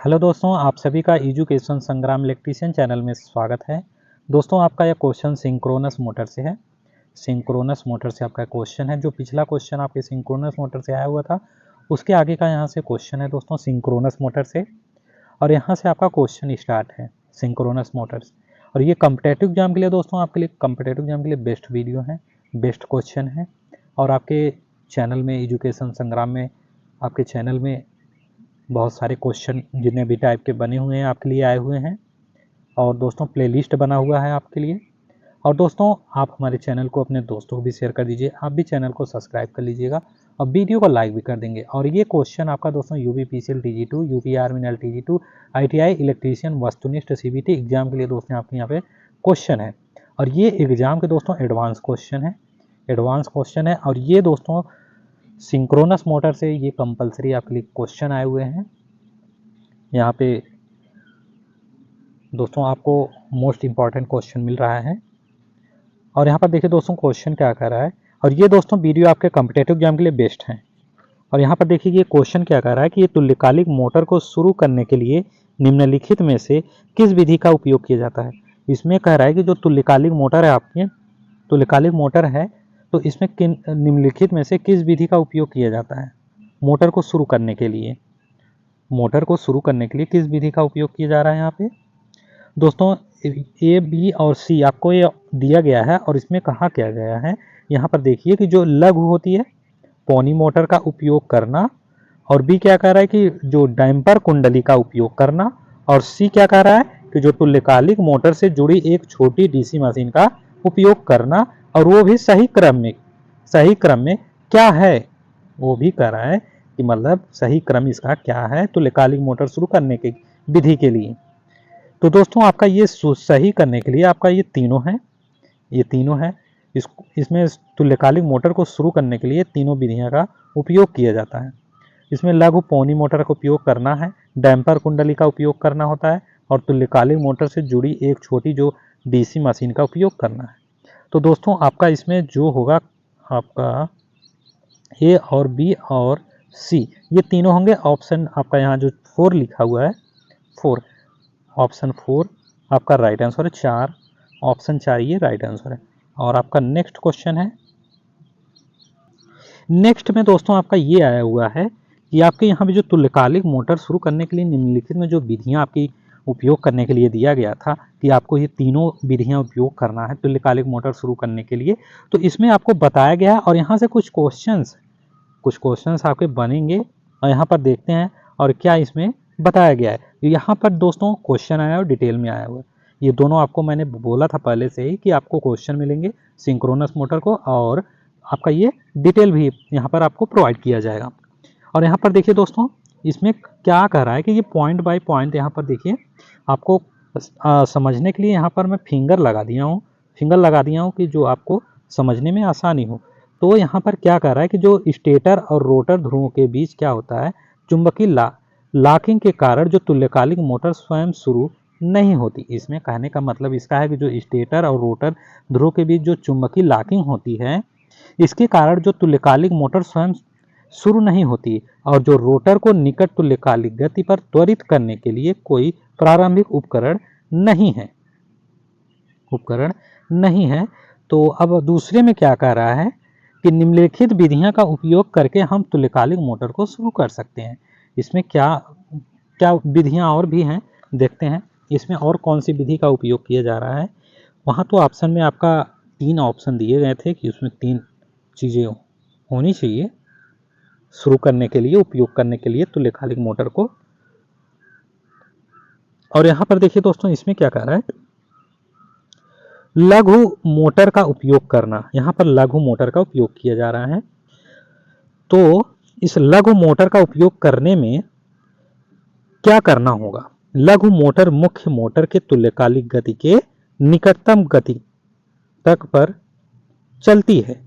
Hello दोस्तों, आप सभी का एजुकेशन संग्राम इलेक्ट्रीशियन चैनल में स्वागत है। दोस्तों, आपका यह क्वेश्चन सिंक्रोनस मोटर से है। सिंक्रोनस मोटर से आपका क्वेश्चन है। जो पिछला क्वेश्चन आपके सिंक्रोनस मोटर से आया हुआ था, उसके आगे का यहाँ से क्वेश्चन है दोस्तों सिंक्रोनस मोटर से। और यहाँ से आपका क्वेश्चन स्टार्ट है सिंक्रोनस मोटर्स। और ये कॉम्पिटेटिव एग्जाम के लिए दोस्तों, आपके लिए कॉम्पिटेटिव एग्जाम के लिए बेस्ट वीडियो है, बेस्ट क्वेश्चन है। और आपके चैनल में एजुकेशन संग्राम में, आपके चैनल में बहुत सारे क्वेश्चन जितने भी टाइप के बने हुए हैं आपके लिए आए हुए हैं। और दोस्तों प्लेलिस्ट बना हुआ है आपके लिए। और दोस्तों आप हमारे चैनल को अपने दोस्तों को भी शेयर कर दीजिए। आप भी चैनल को सब्सक्राइब कर लीजिएगा और वीडियो को लाइक भी कर देंगे। और ये क्वेश्चन आपका दोस्तों UPPCL TG2, UP आर्मी नल TG2, ITI इलेक्ट्रीशियन वस्तुनिष्ठ CBT एग्जाम के लिए दोस्तों आपके यहाँ पे क्वेश्चन है। और ये एग्जाम के दोस्तों एडवांस क्वेश्चन है, एडवांस क्वेश्चन है। और ये दोस्तों सिंक्रोनस मोटर से ये कंपलसरी आपके लिए क्वेश्चन आए हुए हैं। यहाँ पे दोस्तों आपको मोस्ट इम्पॉर्टेंट क्वेश्चन मिल रहा है। और यहाँ पर देखिए दोस्तों क्वेश्चन क्या कर रहा है। और ये दोस्तों वीडियो आपके कॉम्पिटेटिव एग्जाम के लिए बेस्ट हैं। और यहाँ पर देखिए ये क्वेश्चन क्या कर रहा है कि ये तुल्यकालिक मोटर को शुरू करने के लिए निम्नलिखित में से किस विधि का उपयोग किया जाता है। इसमें कह रहा है कि जो तुल्यकालिक मोटर है आपकी, तुल्यकालिक मोटर है, तो इसमें किन निम्नलिखित में से किस विधि का उपयोग किया जाता है मोटर को शुरू करने के लिए। मोटर को शुरू करने के लिए किस विधि का उपयोग किया जा रहा है यहाँ पे दोस्तों। A, B और C आपको ये दिया गया है। और इसमें कहा क्या गया है, यहाँ पर देखिए कि जो लघु होती है पौनी मोटर का उपयोग करना। और B क्या कह रहा है कि जो डैम्पर कुंडली का उपयोग करना। और C क्या कह रहा है कि जो तुल्यकालिक मोटर से जुड़ी एक छोटी DC मशीन का उपयोग करना, और वो भी सही क्रम में। सही क्रम में क्या है वो भी कह रहा है कि मतलब सही क्रम इसका क्या है तुल्यकालिक मोटर शुरू करने की विधि के लिए। तो दोस्तों आपका ये सही करने के लिए आपका ये तीनों है, ये तीनों है। इसमें तुल्यकालिक मोटर को शुरू करने के लिए तीनों विधियों का उपयोग किया जाता है। इसमें लघु पौनी मोटर का उपयोग करना है, डैम्पर कुंडली का उपयोग करना होता है, और तुल्यकालिक मोटर से जुड़ी एक छोटी जो DC मशीन का उपयोग करना है। तो दोस्तों आपका इसमें जो होगा आपका A और B और C ये तीनों होंगे। ऑप्शन आपका यहाँ जो 4 लिखा हुआ है, 4, ऑप्शन 4 आपका राइट आंसर है। 4, ऑप्शन 4 ये राइट आंसर है। और आपका नेक्स्ट क्वेश्चन है। नेक्स्ट में दोस्तों आपका ये आया हुआ है कि आपके यहाँ पे जो तुल्यकालिक मोटर शुरू करने के लिए निम्नलिखित में जो विधियाँ आपकी उपयोग करने के लिए दिया गया था कि आपको ये तीनों विधियाँ उपयोग करना है तुल्यकालिक मोटर शुरू करने के लिए, तो इसमें आपको बताया गया है। और यहाँ से कुछ क्वेश्चंस आपके बनेंगे और यहाँ पर देखते हैं और क्या इसमें बताया गया है। यहाँ पर दोस्तों क्वेश्चन आया और डिटेल में आया हुआ है। ये दोनों आपको मैंने बोला था पहले से ही कि आपको क्वेश्चन मिलेंगे सिंक्रोनस मोटर को, और आपका ये डिटेल भी यहाँ पर आपको प्रोवाइड किया जाएगा। और यहाँ पर देखिए दोस्तों इसमें क्या कह रहा है कि ये पॉइंट बाय पॉइंट यहाँ पर देखिए आपको समझने के लिए यहाँ पर मैं फिंगर लगा दिया हूँ कि जो आपको समझने में आसानी हो। तो यहाँ पर क्या कह रहा है कि जो स्टेटर और रोटर ध्रुवों के बीच क्या होता है, चुंबकीय लॉकिंग के कारण जो तुल्यकालिक मोटर स्वयं शुरू नहीं होती। इसमें कहने का मतलब इसका है कि जो स्टेटर और रोटर ध्रुव के बीच जो चुंबकीय लॉकिंग होती है, इसके कारण जो तुल्यकालिक मोटर स्वयं शुरू नहीं होती। और जो रोटर को निकट तुल्यकालिक गति पर त्वरित करने के लिए कोई प्रारंभिक उपकरण नहीं है। तो अब दूसरे में क्या कह रहा है कि निम्नलिखित विधियां का उपयोग करके हम तुल्यकालिक मोटर को शुरू कर सकते हैं। इसमें क्या क्या विधियां और भी हैं, देखते हैं इसमें और कौन सी विधि का उपयोग किया जा रहा है। वहाँ तो ऑप्शन में आपका 3 ऑप्शन दिए गए थे कि उसमें 3 चीज़ें होनी चाहिए शुरू करने के लिए, उपयोग करने के लिए तुल्यकालिक मोटर को। और यहाँ पर देखिए दोस्तों इसमें क्या कह रहा है, लघु मोटर का उपयोग करना। यहाँ पर लघु मोटर का उपयोग किया जा रहा है। तो इस लघु मोटर का उपयोग करने में क्या करना होगा। लघु मोटर मुख्य मोटर के तुल्यकालिक गति के निकटतम गति तक पर चलती है।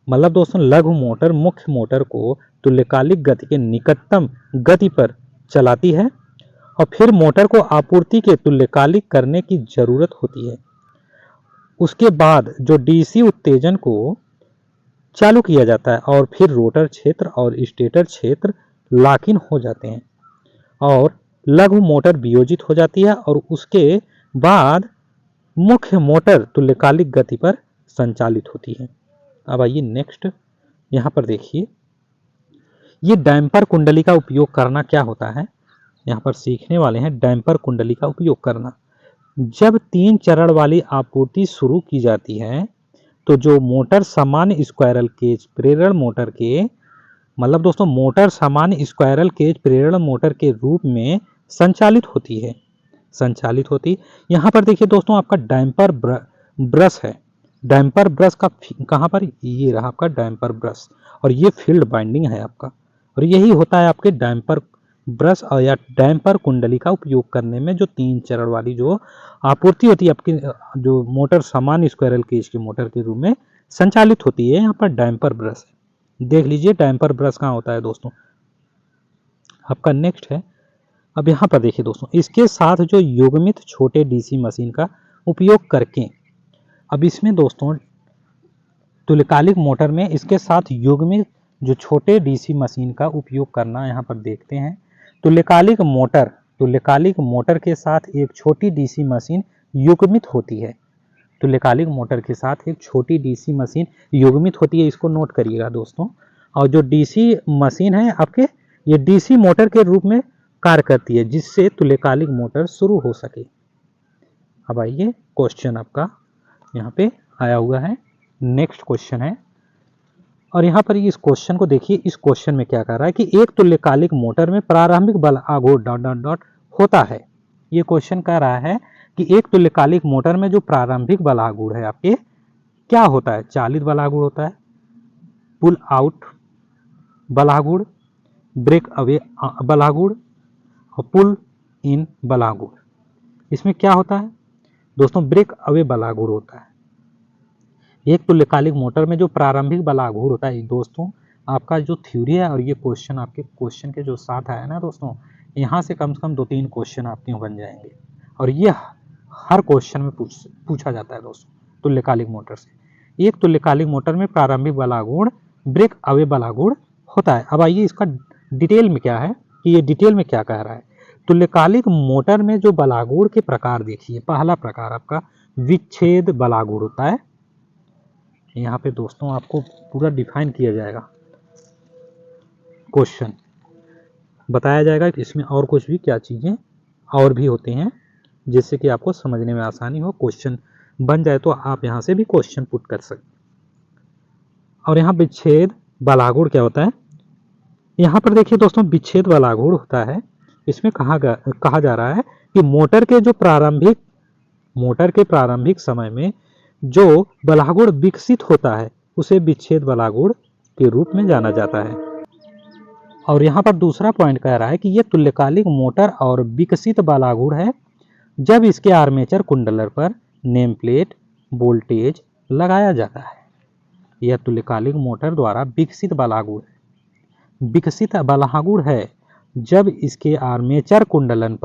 मतलब दोस्तों लघु मोटर मुख्य मोटर को तुल्यकालिक गति के निकटतम गति पर चलाती है, और फिर मोटर को आपूर्ति के तुल्यकालिक करने की जरूरत होती है। उसके बाद जो DC उत्तेजन को चालू किया जाता है, और फिर रोटर क्षेत्र और स्टेटर क्षेत्र लॉक इन हो जाते हैं, और लघु मोटर वियोजित हो जाती है और उसके बाद मुख्य मोटर तुल्यकालिक गति पर संचालित होती है। अब आइए नेक्स्ट, यहाँ पर देखिए ये डैम्पर कुंडली का उपयोग करना क्या होता है। यहाँ पर सीखने वाले हैं डैम्पर कुंडली का उपयोग करना। जब 3 चरण वाली आपूर्ति शुरू की जाती है तो जो मोटर सामान्य स्क्वायरल केज प्रेरण मोटर के मतलब दोस्तों मोटर सामान्य स्क्वायरल केज प्रेरण मोटर के रूप में संचालित होती। यहाँ पर देखिए दोस्तों आपका डैम्पर ब्रश है। डैम्पर ब्रश का कहाँ पर, ये रहा आपका डैम्पर ब्रश और ये फील्ड बाइंडिंग है आपका, और यही होता है आपके डैम्पर ब्रश और या डैम्पर कुंडली का उपयोग करने में जो 3 चरण वाली जो आपूर्ति होती है आपकी जो मोटर सामान्य स्क्वायरल केज की मोटर के रूप में संचालित होती है। यहाँ पर डैम्पर ब्रश है, देख लीजिए डैम्पर ब्रश कहाँ होता है दोस्तों। आपका नेक्स्ट है, अब यहाँ पर देखिए दोस्तों इसके साथ जो युग्मित छोटे डीसी मशीन का उपयोग करके, अब इसमें दोस्तों तुल्यकालिक मोटर में इसके साथ युग्मित जो छोटे डीसी मशीन का उपयोग करना यहाँ पर देखते हैं। तुल्यकालिक मोटर के साथ एक छोटी डीसी मशीन युग्मित होती है। तुल्यकालिक मोटर के साथ एक छोटी डीसी मशीन युग्मित होती है, इसको नोट करिएगा दोस्तों। और जो डीसी मशीन है आपके ये डीसी मोटर के रूप में कार्य करती है जिससे तुल्यकालिक मोटर शुरू हो सके। अब आइए क्वेश्चन आपका यहाँ पे आया हुआ है, नेक्स्ट क्वेश्चन है और यहाँ पर इस क्वेश्चन को देखिए। इस क्वेश्चन में क्या कर रहा है कि एक तुल्यकालिक मोटर में प्रारंभिक बल आघूर्ण डॉट डॉट डॉट होता है। ये क्वेश्चन कह रहा है कि एक तुल्यकालिक मोटर में जो प्रारंभिक बल आघूर्ण है आपके क्या होता है। चालित बल आघूर्ण होता है, पुल आउट बल आघूर्ण, ब्रेक अवे बल आघूर्ण और पुल इन बल आघूर्ण। इसमें क्या होता है दोस्तों, ब्रेक अवे बल आघूर्ण होता है। एक तुल्यकालिक मोटर में जो प्रारंभिक बल आघूर्ण होता है दोस्तों आपका जो थ्योरी है, और ये क्वेश्चन आपके क्वेश्चन के जो साथ आया ना दोस्तों, यहाँ से कम 2-3 क्वेश्चन आपके बन जाएंगे और ये हर क्वेश्चन में पूछा जाता है दोस्तों तुल्यकालिक मोटर से। एक तुल्यकालिक मोटर में प्रारंभिक बल आघूर्ण ब्रेक अवे बल आघूर्ण होता है। अब आइए इसका डिटेल में क्या है कि ये डिटेल में क्या कह रहा है। तुल्यकालिक मोटर में जो बल आघूर्ण के प्रकार देखिए, पहला प्रकार आपका विच्छेद बल आघूर्ण होता है। यहाँ पे दोस्तों आपको पूरा डिफाइन किया जाएगा, क्वेश्चन बताया जाएगा कि इसमें और कुछ भी क्या चीजें और भी होते हैं जिससे कि आपको समझने में आसानी हो, क्वेश्चन बन जाए तो आप यहाँ से भी क्वेश्चन पुट कर सकते। और यहाँ विच्छेद बल आघूर्ण क्या होता है, यहाँ पर देखिए दोस्तों विच्छेद बल आघूर्ण होता है। इसमें कहा जा रहा है कि मोटर के प्रारंभिक समय में जो बल आघूर्ण विकसित होता है उसे विच्छेद बल आघूर्ण के रूप में जाना जाता है। और यहाँ पर दूसरा पॉइंट कह रहा है कि यह तुल्यकालिक मोटर और विकसित बल आघूर्ण है जब इसके आर्मेचर कुंडलर पर नेम प्लेट वोल्टेज लगाया जाता है। यह तुल्यकालिक मोटर द्वारा विकसित बल आघूर्ण है जब इसके आर्मेचर कुंडलन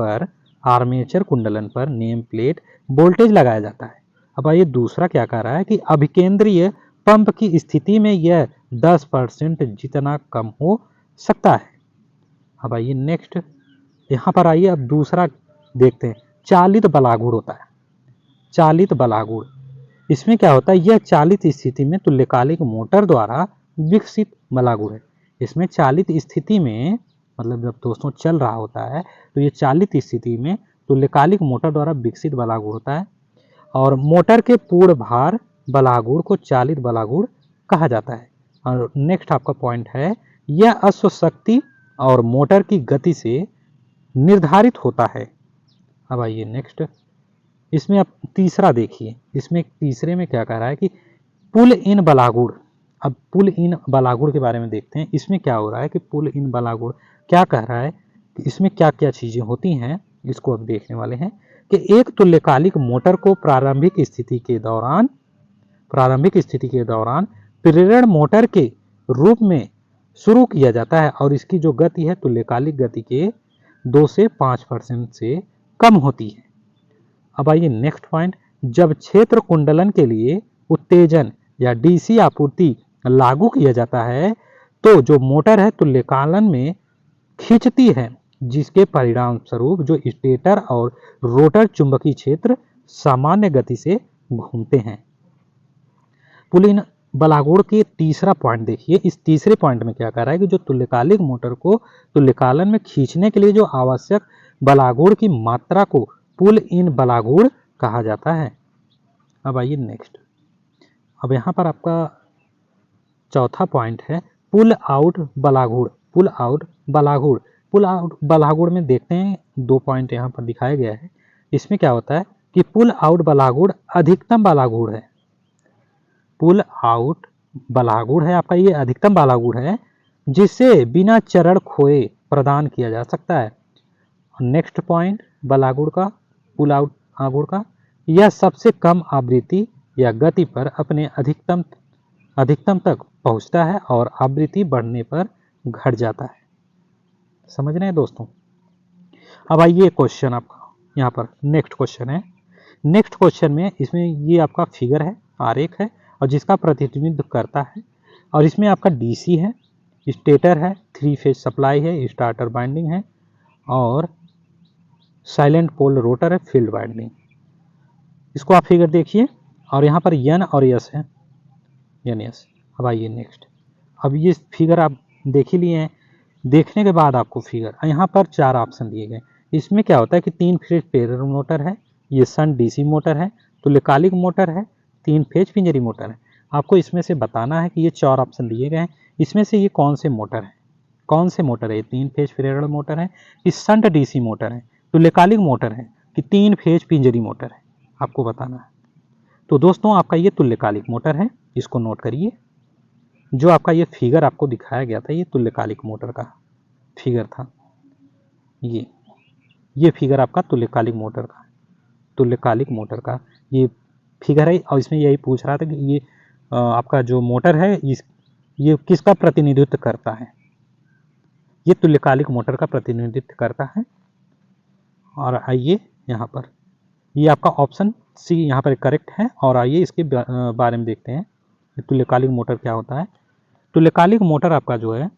पर नेम प्लेट वोल्टेज लगाया जाता है। अब ये दूसरा क्या कह रहा है कि अभिकेंद्रीय पंप की स्थिति में यह 10% जितना कम हो सकता है। अब आइए नेक्स्ट, यहाँ पर आइए अब दूसरा देखते हैं, चालित बल आघूर्ण होता है। चालित बल आघूर्ण, इसमें क्या होता है, यह चालित स्थिति में तुल्यकालिक मोटर द्वारा विकसित बल आघूर्ण है। इसमें चालित स्थिति में मतलब जब दोस्तों चल रहा होता है तो ये चालित स्थिति में तुल्यकालिक मोटर द्वारा विकसित बल आघूर्ण होता है। और मोटर के पूर्ण भार बल आघूर्ण को चालित बल आघूर्ण कहा जाता है। और नेक्स्ट आपका पॉइंट है, यह अश्वशक्ति और मोटर की गति से निर्धारित होता है। अब आइए नेक्स्ट, इसमें आप तीसरा देखिए, इसमें तीसरे में क्या कह रहा है कि पुल इन बल आघूर्ण। अब पुल इन बल आघूर्ण के बारे में देखते हैं, इसमें क्या हो रहा है कि पुल इन बल आघूर्ण क्या कह रहा है कि इसमें क्या क्या चीजें होती हैं, इसको अब देखने वाले हैं कि एक तुल्यकालिक मोटर को प्रारंभिक स्थिति के दौरान प्रेरण मोटर के रूप में शुरू किया जाता है और इसकी जो गति है तुल्यकालिक गति के 2 से 5% से कम होती है। अब आइए नेक्स्ट पॉइंट, जब क्षेत्र कुंडलन के लिए उत्तेजन या डीसी आपूर्ति लागू किया जाता है तो जो मोटर है तुल्यकालन में खींचती है जिसके परिणाम स्वरूप जो स्टेटर और रोटर चुंबकीय क्षेत्र सामान्य गति से घूमते हैं। पुलिन बलागुड़ के तीसरा पॉइंट देखिए, इस तीसरे पॉइंट में क्या कर रहा है कि जो तुल्यकालिक मोटर को तुल्यकालन में खींचने के लिए जो आवश्यक बलागुड़ की मात्रा को पुल इन बलागुड़ कहा जाता है। अब आइए नेक्स्ट, अब यहाँ पर आपका चौथा पॉइंट है पुल आउट बलागुड़। पुल आउट बलागुड़, पुल आउट बलागुड़ में देखते हैं 2 पॉइंट यहाँ पर दिखाया गया है। इसमें क्या होता है कि पुल आउट बलागुड़ अधिकतम बलागुड़ है। पुल आउट बलागुड़ है आपका, ये अधिकतम बलागुड़ है जिसे बिना चरण खोए प्रदान किया जा सकता है। नेक्स्ट पॉइंट बलागुड़ का, पुल आउट आगुड़ का, यह सबसे कम आवृत्ति या गति पर अपने अधिकतम तक पहुंचता है और आवृत्ति बढ़ने पर घट जाता है। समझ रहे हैं दोस्तों। अब आइए क्वेश्चन आपका यहाँ पर नेक्स्ट क्वेश्चन है। नेक्स्ट क्वेश्चन में इसमें ये आपका फिगर है, आरेख है और जिसका प्रतिनिधित्व करता है, और इसमें आपका डीसी है, स्टेटर है, 3 फेज सप्लाई है, स्टार्टर वाइंडिंग है और साइलेंट पोल रोटर है, फील्ड वाइंडिंग। इसको आप फिगर देखिए और यहाँ पर एन और एस है, एन एस। अब आइए नेक्स्ट, अब ये फिगर आप देख ही लिए हैं। देखने के बाद आपको फिगर यहाँ पर 4 ऑप्शन दिए गए। इसमें क्या होता है कि 3 फेज पैरेलल मोटर है, ये सन डीसी मोटर है, तुल्यकालिक मोटर है, 3 फेज पिंजरी मोटर है। आपको इसमें से बताना है कि ये 4 ऑप्शन दिए गए हैं, इसमें से ये कौन से मोटर है, कौन से मोटर है। 3 फेज पैरेलल मोटर है कि संट डीसी मोटर है, तुल्यकालिक मोटर है कि 3 फेज पिंजरी मोटर है, आपको बताना है। तो दोस्तों आपका ये तुल्यकालिक मोटर है, इसको नोट करिए। जो आपका ये फिगर आपको दिखाया गया था, ये तुल्यकालिक मोटर का फिगर था। ये फिगर आपका तुल्यकालिक मोटर का, तुल्यकालिक मोटर का ये फिगर है। और इसमें यही पूछ रहा था कि ये आपका जो मोटर है ये किसका प्रतिनिधित्व करता है। ये तुल्यकालिक मोटर का प्रतिनिधित्व करता है। और आइए यहाँ पर ये आपका ऑप्शन सी यहाँ पर करेक्ट है। और आइए इसके बारे में देखते हैं तुल्यकालिक मोटर क्या होता है। तुल्यकालिक मोटर आपका जो है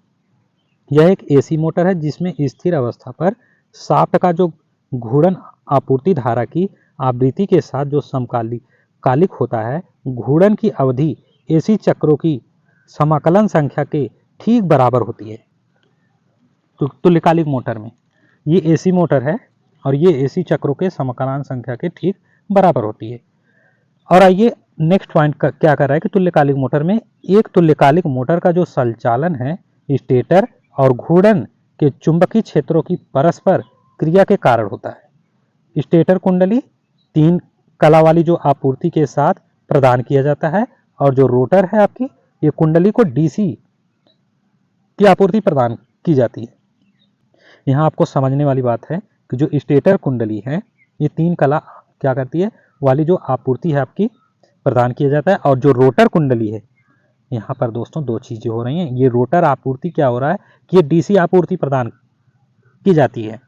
यह एक एसी मोटर है जिसमें स्थिर अवस्था पर शाफ्ट का जो घूर्णन आपूर्ति धारा की आवृत्ति के साथ जो समकालिक होता है, घूर्णन की अवधि एसी चक्रों की समाकलन संख्या के ठीक बराबर होती है। तो तुल्यकालिक मोटर में ये एसी मोटर है और ये एसी चक्रों के समाकलन संख्या के ठीक बराबर होती है। और आइए नेक्स्ट पॉइंट क्या कर रहा है कि तुल्यकालिक मोटर में एक तुल्यकालिक मोटर का जो संचालन है स्टेटर और घूर्णन के चुंबकीय क्षेत्रों की परस्पर क्रिया के कारण होता है। स्टेटर कुंडली 3 कला वाली जो आपूर्ति के साथ प्रदान किया जाता है और जो रोटर है आपकी ये कुंडली को डीसी की आपूर्ति प्रदान की जाती है। यहाँ आपको समझने वाली बात है कि जो स्टेटर कुंडली है ये 3 कला क्या करती है वाली जो आपूर्ति है आपकी प्रदान किया जाता है, और जो रोटर कुंडली है यहाँ पर दोस्तों 2 चीजें हो रही हैं। ये रोटर आपूर्ति क्या हो रहा है कि ये डीसी आपूर्ति प्रदान की जाती है,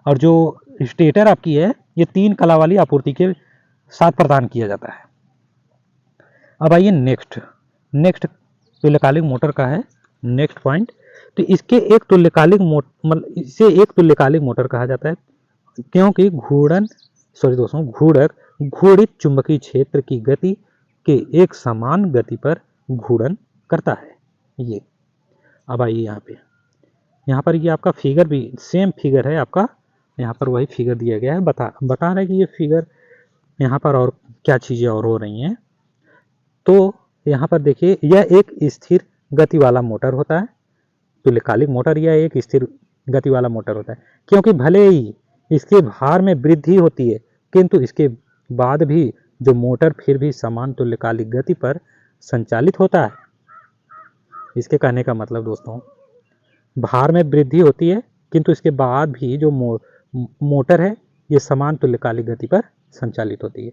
और जो स्टेटर आपकी है ये 3 कला वाली आपूर्ति के साथ प्रदान किया जाता है। अब आइए नेक्स्ट तुल्यकालिक मोटर का है नेक्स्ट पॉइंट। तो इसके एक तुल्यकालिक इसे एक तुल्यकालिक मोटर कहा जाता है क्योंकि घूर्णक घूर्णित चुंबकीय क्षेत्र की गति के एक समान गति पर घूर्णन करता है। ये अब आइए यहाँ पर ये आपका फिगर भी सेम फिगर है आपका, यहाँ पर वही फिगर दिया गया है। बता रहा है कि ये फिगर यहाँ पर और क्या चीज़ें और हो रही हैं। तो यहाँ पर देखिए यह एक स्थिर गति वाला मोटर होता है। तुल्यकालिक मोटर यह एक स्थिर गति वाला मोटर होता है क्योंकि भले ही इसके भार में वृद्धि होती है किंतु इसके बाद भी जो मोटर फिर भी समान तुल्यकालिक गति पर संचालित होता है। इसके कहने का मतलब दोस्तों भार में वृद्धि होती है किंतु इसके बाद भी जो मोटर है ये समान तुल्यकालिक गति पर संचालित होती है।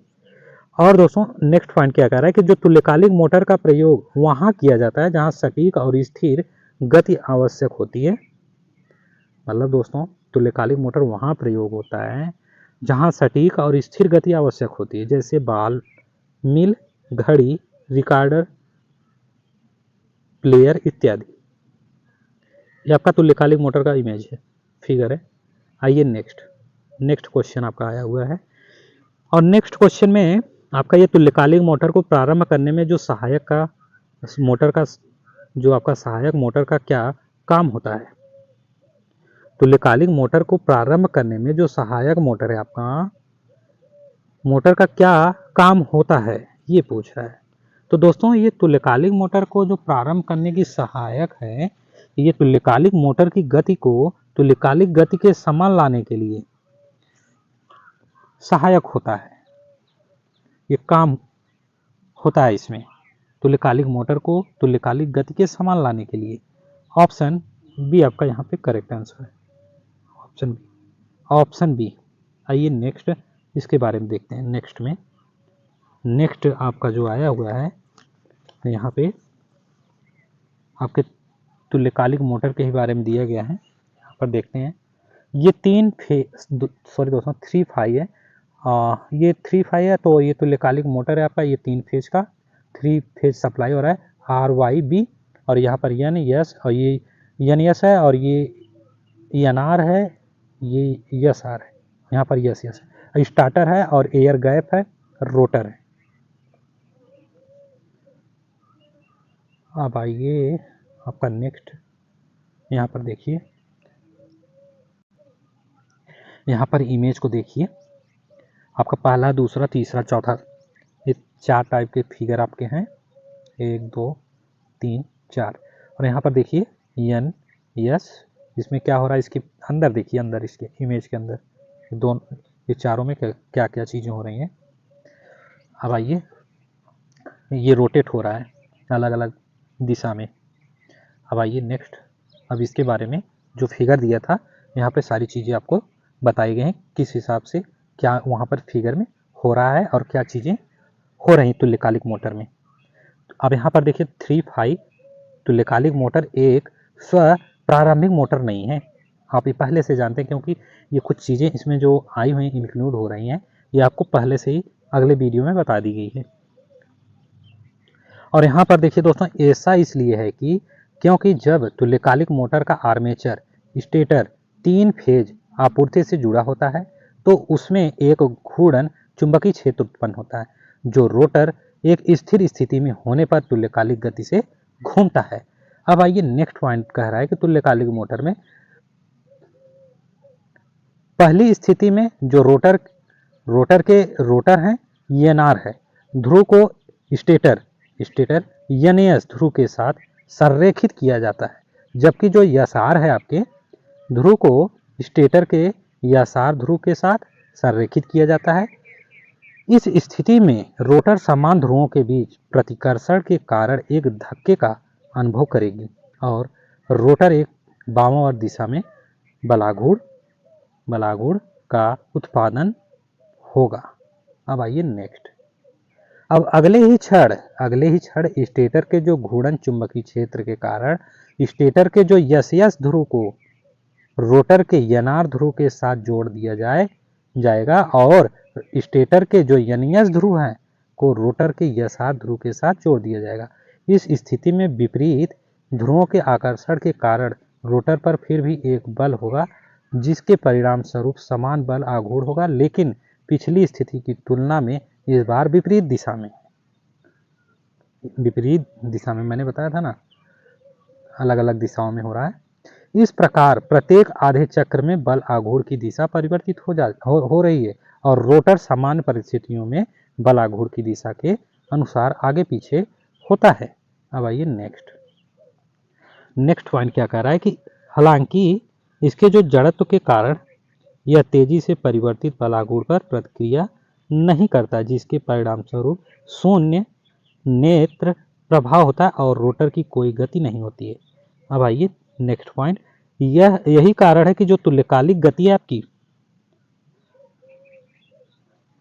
और दोस्तों नेक्स्ट पॉइंट क्या कह रहा है कि जो तुल्यकालिक मोटर का प्रयोग वहाँ किया जाता है जहाँ सटीक और स्थिर गति आवश्यक होती है। मतलब दोस्तों तुल्यकालिक मोटर वहाँ प्रयोग होता है जहाँ सटीक और स्थिर गति आवश्यक होती है, जैसे बाल मिल, घड़ी, रिकॉर्डर, प्लेयर इत्यादि। ये आपका तुल्यकालिक मोटर का इमेज है, फिगर है। आइए नेक्स्ट क्वेश्चन आपका आया हुआ है। और नेक्स्ट क्वेश्चन में आपका ये तुल्यकालिक मोटर को प्रारंभ करने में जो सहायक का मोटर का जो आपका सहायक मोटर का क्या काम होता है। तुल्यकालिक मोटर को प्रारंभ करने में जो सहायक मोटर है आपका मोटर का क्या काम होता है, ये पूछ रहा है। तो दोस्तों ये तुल्यकालिक मोटर को जो प्रारंभ करने की सहायक है, ये तुल्यकालिक मोटर की गति को तुल्यकालिक गति के समान लाने के लिए सहायक होता है, ये काम होता है इसमें तुल्यकालिक मोटर को तुल्यकालिक गति के समान लाने के लिए। ऑप्शन बी आपका यहाँ पे करेक्ट आंसर है, ऑप्शन बी। आइए नेक्स्ट इसके बारे में देखते हैं। नेक्स्ट आपका जो आया हुआ है यहाँ पे आपके तुल्यकालिक मोटर के ही बारे में दिया गया है। यहाँ पर देखते हैं ये 3 फाई है, ये 3 फाई है, तो ये तुल्यकालिक मोटर है आपका, ये 3 फेज का 3 फेज सप्लाई हो रहा है RYB, और यहाँ पर NS और ये NS है, और ये NR है, ये SR है, यहाँ पर यस है, स्टार्टर है और एयर गैप है, रोटर है। अब आइए आपका नेक्स्ट यहाँ पर देखिए, यहाँ पर इमेज को देखिए, आपका पहला दूसरा तीसरा चौथा, ये 4 टाइप के फिगर आपके हैं, 1 2 3 4। और यहाँ पर देखिए NS, इसमें क्या हो रहा है, इसके अंदर देखिए, अंदर इसके इमेज के अंदर ये चारों में क्या क्या चीज़ें हो रही हैं। अब आइए ये रोटेट हो रहा है अलग अलग दिशा में। अब आइए नेक्स्ट, अब इसके बारे में जो फिगर दिया था यहाँ पे सारी चीज़ें आपको बताई गई हैं, किस हिसाब से क्या वहाँ पर फिगर में हो रहा है और क्या चीज़ें हो रही तुल्यकालिक मोटर में। अब यहाँ पर देखिए 3 फाई तुल्यकालिक मोटर एक स्व प्रारंभिक मोटर नहीं है, आप ये पहले से जानते हैं, क्योंकि ये कुछ चीज़ें इसमें जो आई हुई इंक्लूड हो रही हैं, ये आपको पहले से ही अगले वीडियो में बता दी गई है। और यहाँ पर देखिए दोस्तों, ऐसा इसलिए है कि क्योंकि जब तुल्यकालिक मोटर का आर्मेचर स्टेटर 3 फेज आपूर्ति से जुड़ा होता है, तो उसमें एक घूर्णन चुंबकीय क्षेत्र उत्पन्न होता है, जो रोटर एक स्थिर स्थिति में होने पर तुल्यकालिक गति से घूमता है। अब आइए नेक्स्ट पॉइंट कह रहा है कि तुल्यकालिक मोटर में पहली स्थिति में जो रोटर हैं NR है, ध्रुव को स्टेटर NS ध्रुव के साथ संरेखित किया जाता है, जबकि जो SR है आपके ध्रुव को स्टेटर के SR ध्रुव के साथ संरेखित किया जाता है। इस स्थिति में रोटर समान ध्रुवों के बीच प्रतिकर्षण के कारण एक धक्के का अनुभव करेगी और रोटर एक वामावर्त दिशा में बलाघूर्ण का उत्पादन होगा। अब आइए नेक्स्ट, अब अगले ही क्षण स्टेटर के जो घूर्णन चुंबकीय क्षेत्र के कारण स्टेटर के जो SS ध्रुव को रोटर के NR ध्रुव के साथ जोड़ दिया जाएगा और स्टेटर के जो NS ध्रुव हैं को रोटर के SR ध्रुव के साथ जोड़ दिया जाएगा। इस स्थिति में विपरीत ध्रुवों के आकर्षण के कारण रोटर पर फिर भी एक बल होगा, जिसके परिणाम स्वरूप समान बल आघूर्ण होगा, लेकिन पिछली स्थिति की तुलना में इस बार विपरीत दिशा में मैंने बताया था ना, अलग अलग दिशाओं में हो रहा है। इस प्रकार प्रत्येक आधे चक्र में बल आघूर्ण की दिशा परिवर्तित हो रही है और रोटर सामान्य परिस्थितियों में बल आघूर्ण की दिशा के अनुसार आगे पीछे होता है। अब आइए नेक्स्ट पॉइंट क्या कह रहा है कि हालांकि इसके जो जड़त्व के कारण यह तेजी से परिवर्तित बल आघूर्ण पर प्रतिक्रिया नहीं करता, जिसके परिणाम स्वरूप शून्य नेत्र प्रभाव होता है और रोटर की कोई गति नहीं होती है। अब आइए नेक्स्ट पॉइंट, यही कारण है कि जो तुल्यकालिक गति है आपकी,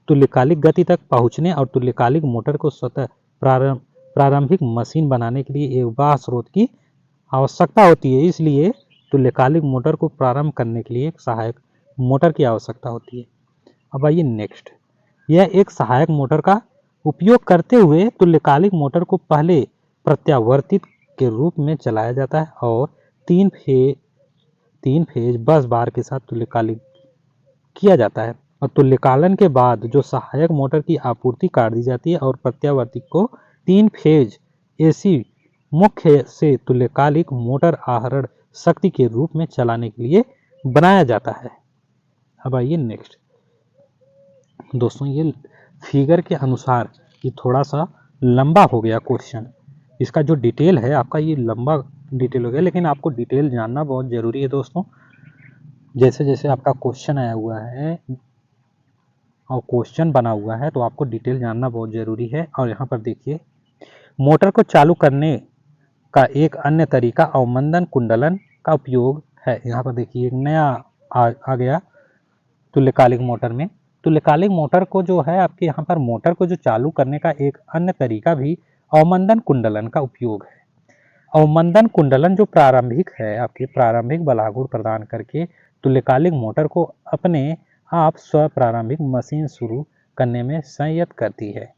तुल्यकालिक गति तक पहुंचने और तुल्यकालिक मोटर को स्वतः प्रारंभिक मशीन बनाने के लिए एक बाह्य स्रोत की आवश्यकता होती है। इसलिए तुल्यकालिक मोटर को प्रारंभ करने के लिए एक सहायक मोटर की आवश्यकता होती है। अब आइए नेक्स्ट, यह एक सहायक मोटर का उपयोग करते हुए तुल्यकालिक मोटर को पहले प्रत्यावर्तित के रूप में चलाया जाता है और 3 फेज बस बार के साथ तुल्यकालिक किया जाता है और तुल्यकालन के बाद जो सहायक मोटर की आपूर्ति काट दी जाती है और प्रत्यावर्ती को 3 फेज एसी मुख्य से तुल्यकालिक मोटर आहरण शक्ति के रूप में चलाने के लिए बनाया जाता है। अब आइए नेक्स्ट दोस्तों, ये फिगर के अनुसार ये थोड़ा सा लंबा हो गया क्वेश्चन, इसका जो डिटेल है आपका ये लंबा डिटेल हो गया, लेकिन आपको डिटेल जानना बहुत ज़रूरी है दोस्तों। जैसे जैसे आपका क्वेश्चन आया हुआ है और क्वेश्चन बना हुआ है तो आपको डिटेल जानना बहुत ज़रूरी है। और यहाँ पर देखिए, मोटर को चालू करने का एक अन्य तरीका अवमंदन कुंडलन का उपयोग है। यहाँ पर देखिए एक नया आ गया तुल्यकालिक मोटर में। तुल्यकालिक मोटर को जो है आपके यहाँ पर मोटर को जो चालू करने का एक अन्य तरीका भी अवमंदन कुंडलन का उपयोग है। अवमंदन कुंडलन जो प्रारंभिक है आपके प्रारंभिक बलागुण प्रदान करके तुल्यकालिक मोटर को अपने आप स्व प्रारंभिक मशीन शुरू करने में सहायता करती है।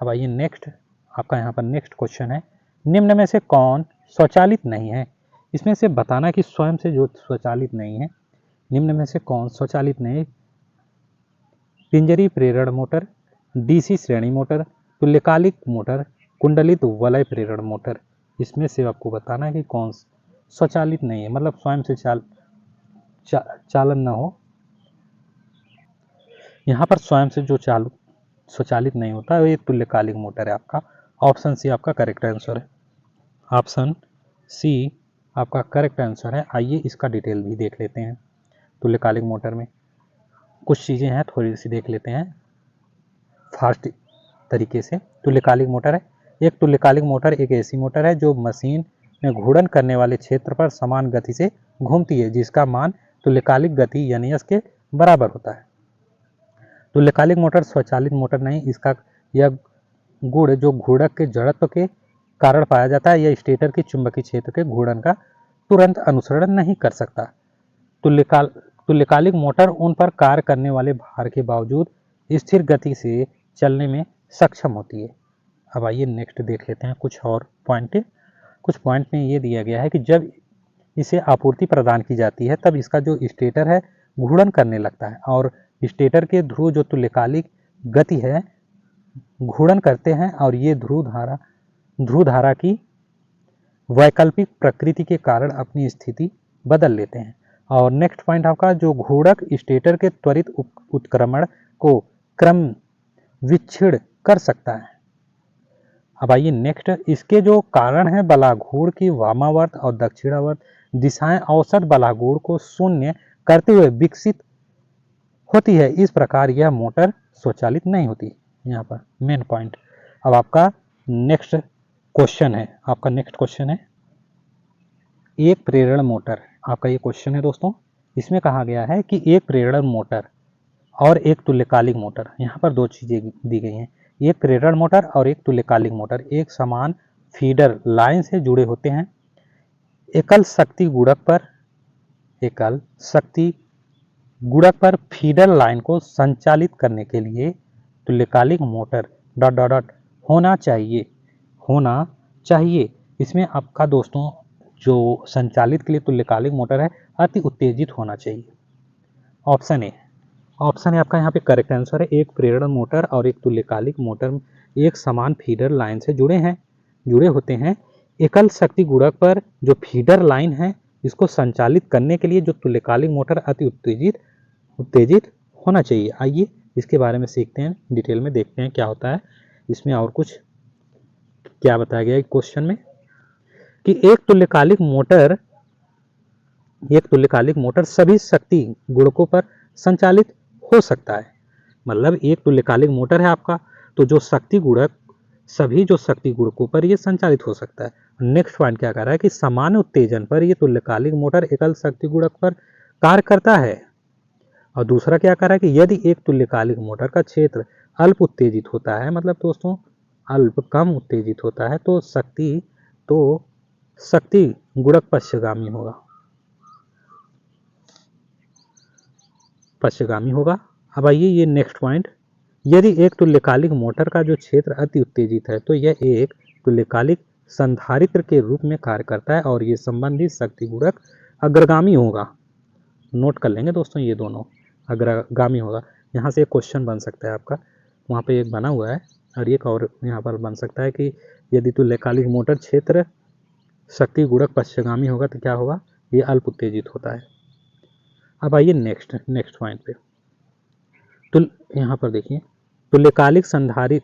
अब आइए नेक्स्ट, आपका यहाँ पर नेक्स्ट क्वेश्चन है, निम्न में से कौन स्वचालित नहीं है? इसमें से बताना कि स्वयं से जो स्वचालित नहीं है, निम्न में से कौन स्वचालित नहीं? पिंजरी प्रेरण मोटर, डीसी श्रेणी मोटर, तुल्यकालिक मोटर, कुंडलित वलय प्रेरण मोटर। इसमें से आपको बताना है कि कौन स्वचालित नहीं है, मतलब स्वयं से चालन ना हो। यहाँ पर स्वयं से जो स्वचालित नहीं होता है ये तुल्यकालिक मोटर है। आपका ऑप्शन सी आपका करेक्ट आंसर है। ऑप्शन सी आपका करेक्ट आंसर है। आइए इसका डिटेल भी देख लेते हैं। तुल्यकालिक मोटर में कुछ चीज़ें हैं, थोड़ी सी देख लेते हैं फास्ट तरीके से। तुल्यकालिक मोटर है, एक तुल्यकालिक मोटर एक ऐसी मोटर है जो मशीन में घूर्णन करने वाले क्षेत्र पर समान गति से घूमती है, जिसका मान तुल्यकालिक गति यानी एस के बराबर होता है। तुल्यकालिक मोटर स्वचालित मोटर नहीं, इसका यह गुण जो घूर्णक के जड़त्व के कारण पाया जाता है, यह स्टेटर के चुंबकीय क्षेत्र के घूर्णन का तुरंत अनुसरण नहीं कर सकता। तुल्यकालिक मोटर उन पर कार्य करने वाले भार के बावजूद स्थिर गति से चलने में सक्षम होती है। अब आइए नेक्स्ट देख लेते हैं कुछ और पॉइंट। कुछ पॉइंट में ये दिया गया है कि जब इसे आपूर्ति प्रदान की जाती है तब इसका जो स्टेटर है घूर्णन करने लगता है और स्टेटर के ध्रुव जो तुल्यकालिक गति है घूर्णन करते हैं और ये ध्रुव धारा की वैकल्पिक प्रकृति के कारण अपनी स्थिति बदल लेते हैं। और नेक्स्ट पॉइंट आपका जो घूर्णक स्टेटर के त्वरित उत्क्रमण को क्रम विच्छिन्न कर सकता है। अब आइए नेक्स्ट, इसके जो कारण है बलाघूर्ण की वामावर्त और दक्षिणावर्त दिशाएं औसत बलाघूर्ण को शून्य करते हुए विकसित होती है, इस प्रकार यह मोटर स्वचालित नहीं होती। यहाँ पर मेन पॉइंट। अब आपका नेक्स्ट क्वेश्चन है, आपका नेक्स्ट क्वेश्चन है एक प्रेरण मोटर। आपका ये क्वेश्चन है दोस्तों, इसमें कहा गया है कि एक प्रेरण मोटर और एक तुल्यकालिक मोटर, यहाँ पर दो चीजें दी गई हैं, एक प्रेरण मोटर और एक तुल्यकालिक मोटर एक समान फीडर लाइन से जुड़े होते हैं। एकल शक्ति गुणक पर फीडर लाइन को संचालित करने के लिए तुल्यकालिक मोटर ... होना चाहिए। इसमें आपका दोस्तों जो संचालित के लिए तुल्यकालिक मोटर है अति उत्तेजित होना चाहिए। ऑप्शन ए आपका यहाँ पे करेक्ट आंसर है। एक प्रेरण मोटर और एक तुल्यकालिक मोटर एक समान फीडर लाइन से जुड़े होते हैं। एकल शक्ति गुणक पर जो फीडर लाइन है इसको संचालित करने के लिए जो तुल्यकालिक मोटर अति उत्तेजित होना चाहिए। आइए इसके बारे में सीखते हैं, डिटेल में देखते हैं क्या होता है इसमें और कुछ क्या बताया गया है क्वेश्चन में कि एक तुल्यकालिक मोटर सभी शक्ति गुणकों पर संचालित हो सकता है। मतलब एक तुल्यकालिक मोटर है आपका, तो जो शक्ति गुणकों पर ये संचालित हो सकता है। नेक्स्ट पॉइंट क्या कह रहा है कि समान उत्तेजन पर ये तुल्यकालिक मोटर एकल शक्ति गुणक पर कार्य करता है। और दूसरा क्या कह रहा है कि यदि एक तुल्यकालिक मोटर का क्षेत्र अल्प उत्तेजित होता है, मतलब दोस्तों अल्प कम उत्तेजित होता है, तो शक्ति गुणक पश्चगामी होगा। अब आइए ये नेक्स्ट पॉइंट, यदि एक तुल्यकालिक मोटर का जो क्षेत्र अति उत्तेजित है तो यह एक तुल्यकालिक संधारित्र के रूप में कार्य करता है और ये संबंधित शक्ति गुणक अग्रगामी होगा। नोट कर लेंगे दोस्तों ये दोनों। अग्रगामी होगा। यहाँ से एक क्वेश्चन बन सकता है आपका, वहाँ पे एक बना हुआ है, और एक और यहाँ पर बन सकता है कि यदि तुल्यकालिक मोटर क्षेत्र शक्ति गुणक पश्चगामी होगा तो क्या होगा, ये अल्प उत्तेजित होता है। अब आइए नेक्स्ट पॉइंट पे। यहाँ पर देखिए, तुल्यकालिक संधारित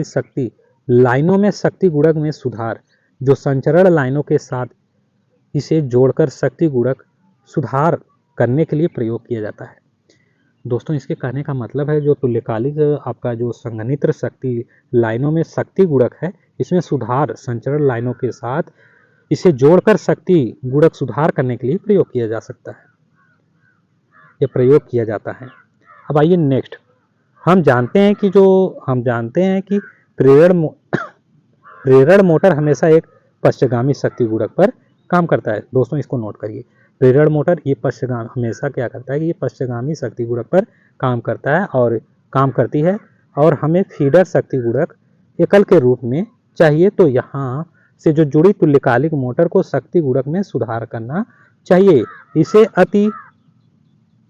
शक्ति लाइनों में शक्ति गुणक में सुधार, जो संचरण लाइनों के साथ इसे जोड़कर शक्ति गुणक सुधार करने के लिए प्रयोग किया जाता है। दोस्तों इसके कहने का मतलब है जो तुल्यकालिक आपका जो संघनित्र शक्ति लाइनों में शक्ति गुणक है, इसमें सुधार संचरण लाइनों के साथ इसे जोड़कर शक्ति गुणक सुधार करने के लिए प्रयोग किया जा सकता है, ये प्रयोग किया जाता है। अब आइए नेक्स्ट, हम जानते हैं कि प्रेरण मोटर हमेशा एक पश्चगामी शक्ति गुणक पर काम करता है। दोस्तों इसको नोट करिए, प्रेरण मोटर ये हमेशा क्या करता है कि ये पश्चगामी शक्ति गुणक पर काम करता है और काम करती है, और हमें फीडर शक्ति गुणक एकल के रूप में चाहिए। तो यहाँ से जो जुड़ी तुल्यकालिक मोटर को शक्ति गुणक में सुधार करना चाहिए। इसे अति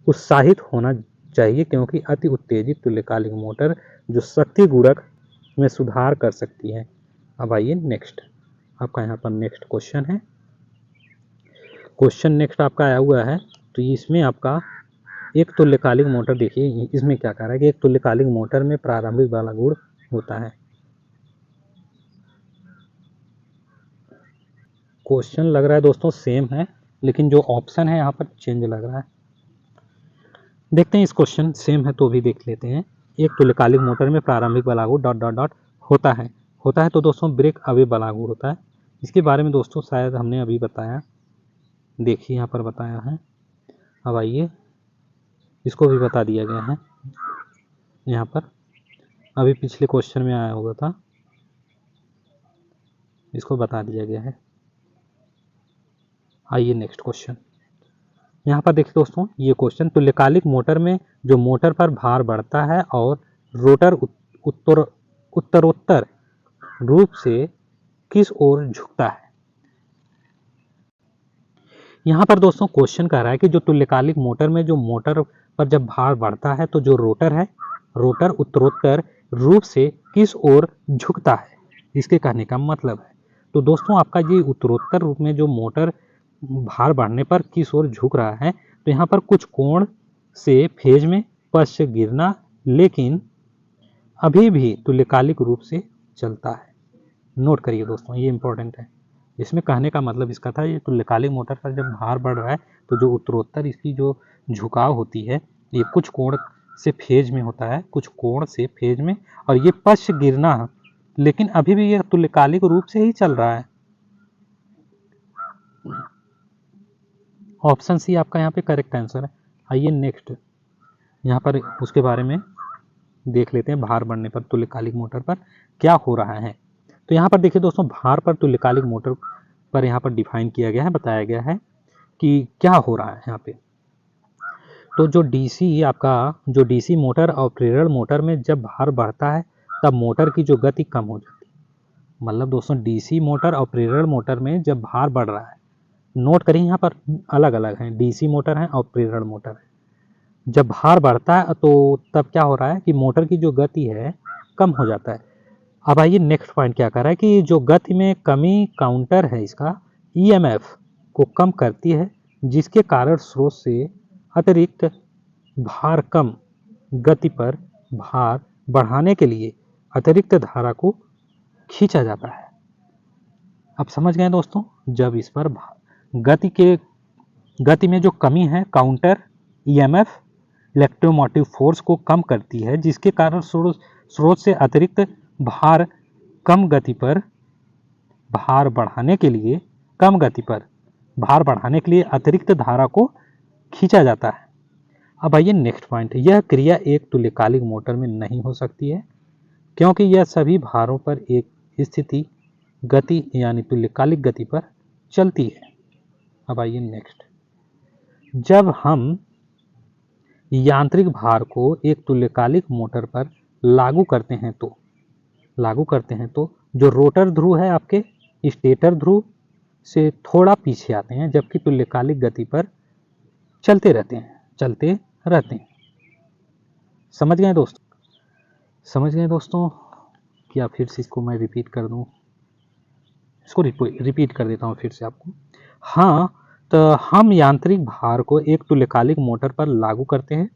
उत्साहित होना चाहिए, क्योंकि अति उत्तेजित तुल्यकालिक मोटर जो शक्ति गुणक में सुधार कर सकती है। अब आइए नेक्स्ट, आपका यहाँ पर नेक्स्ट क्वेश्चन है। क्वेश्चन नेक्स्ट आपका आया हुआ है, तो इसमें आपका एक तुल्यकालिक मोटर, देखिए इसमें क्या कह रहा है कि एक तुल्यकालिक मोटर में प्रारंभिक वाला गुण होता है। क्वेश्चन लग रहा है दोस्तों सेम है, लेकिन जो ऑप्शन है यहाँ पर चेंज लग रहा है। देखते हैं, इस क्वेश्चन सेम है तो भी देख लेते हैं। एक तुल्यकालिक मोटर में प्रारंभिक बलागुण ... होता है तो दोस्तों ब्रेक अवे बलागुण होता है। इसके बारे में दोस्तों शायद हमने अभी बताया, देखिए यहाँ पर बताया है। अब आइए इसको भी बता दिया गया है, यहाँ पर अभी पिछले क्वेश्चन में आया हुआ था, इसको बता दिया गया है। आइए नेक्स्ट क्वेश्चन, यहाँ पर देखिए दोस्तों, ये क्वेश्चन तुल्यकालिक मोटर में जो मोटर पर भार बढ़ता है और रोटर उत्तरोत्तर रूप से किस ओर झुकता है। यहाँ पर दोस्तों क्वेश्चन कह रहा है कि जो तुल्यकालिक मोटर में जो मोटर पर जब भार बढ़ता है तो जो रोटर है, रोटर उत्तरोत्तर रूप से किस ओर झुकता है, इसके कहने का मतलब है। तो दोस्तों आपका ये उत्तरोत्तर रूप में जो मोटर भार बढ़ने पर किस ओर झुक रहा है, तो यहाँ पर कुछ कोण से फेज में पश्च गिरना, लेकिन अभी भी तुल्यकालिक रूप से चलता है। नोट करिए दोस्तों, ये इंपॉर्टेंट है। इसमें कहने का मतलब इसका था, ये तुल्यकालिक मोटर पर जब भार बढ़ रहा है तो जो उत्तरोत्तर इसकी जो झुकाव होती है, ये कुछ कोण से फेज में होता है, कुछ कोण से फेज में, और ये पश्च गिरना, लेकिन अभी भी ये तुल्यकालिक रूप से ही चल रहा है। ऑप्शन सी आपका यहाँ पे करेक्ट आंसर है। आइए नेक्स्ट, यहाँ पर उसके बारे में देख लेते हैं, भार बढ़ने पर तुल्यकालिक मोटर पर क्या हो रहा है। तो यहाँ पर देखिए दोस्तों, भार पर तुल्यकालिक मोटर पर यहाँ पर डिफाइन किया गया है, बताया गया है कि क्या हो रहा है यहाँ पे। तो जो डीसी मोटर और प्रेरण मोटर में जब भार बढ़ता है तब मोटर की जो गति कम हो जाती है। मतलब दोस्तों डीसी मोटर और प्रेरण मोटर में जब भार बढ़ रहा है, नोट करिए यहाँ पर अलग अलग हैं, डीसी मोटर है और प्रेरण मोटर है। जब भार बढ़ता है तो तब क्या हो रहा है कि मोटर की जो गति है कम हो जाता है। अब आइए नेक्स्ट पॉइंट क्या कर रहा है कि जो गति में कमी काउंटर है इसका ईएमएफ को कम करती है, जिसके कारण स्रोत से अतिरिक्त भार कम गति पर भार बढ़ाने के लिए अतिरिक्त धारा को खींचा जाता है। अब समझ गए दोस्तों, जब इस पर गति में जो कमी है, काउंटर ईएमएफ इलेक्ट्रोमोटिव फोर्स को कम करती है, जिसके कारण स्रोत से अतिरिक्त भार कम गति पर भार बढ़ाने के लिए अतिरिक्त धारा को खींचा जाता है। अब आइए नेक्स्ट पॉइंट, यह क्रिया एक तुल्यकालिक मोटर में नहीं हो सकती है, क्योंकि यह सभी भारों पर एक स्थिति गति यानी तुल्यकालिक गति पर चलती है। अब आइए नेक्स्ट, जब हम यांत्रिक भार को एक तुल्यकालिक मोटर पर लागू करते हैं तो जो रोटर ध्रुव है आपके स्टेटर ध्रुव से थोड़ा पीछे आते हैं, जबकि तुल्यकालिक गति पर चलते रहते हैं। चलते रहते हैं। समझ गए दोस्तों? समझ गए दोस्तों? क्या फिर से इसको मैं रिपीट कर दूं? इसको रिपीट कर देता हूँ फिर से आपको। हाँ, तो हम यांत्रिक भार को एक तुल्यकालिक मोटर पर लागू करते हैं।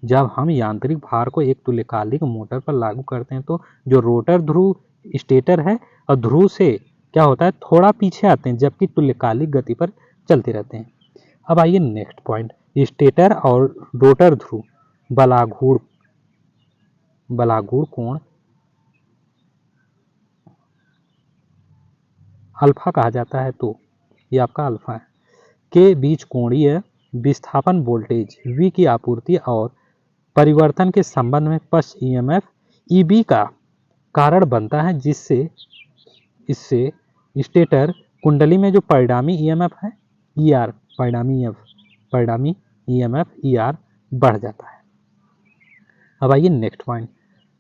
जब हम यांत्रिक भार को एक तुल्यकालिक मोटर पर लागू करते हैं तो जो रोटर ध्रुव स्टेटर है और ध्रुव से क्या होता है, थोड़ा पीछे आते हैं, जबकि तुल्यकालिक गति पर चलते रहते हैं। अब आइए नेक्स्ट पॉइंट, स्टेटर और रोटर ध्रुव बलागुड़ कोण अल्फा कहा जाता है, तो ये आपका अल्फा है, के बीच कोणीय विस्थापन वोल्टेज V की आपूर्ति और परिवर्तन के संबंध में पश्च EMF EB का कारण बनता है, जिससे इससे स्टेटर कुंडली में जो परिणामी EMF है ER, परिणामी EMF ER बढ़ जाता है। अब आइए नेक्स्ट पॉइंट,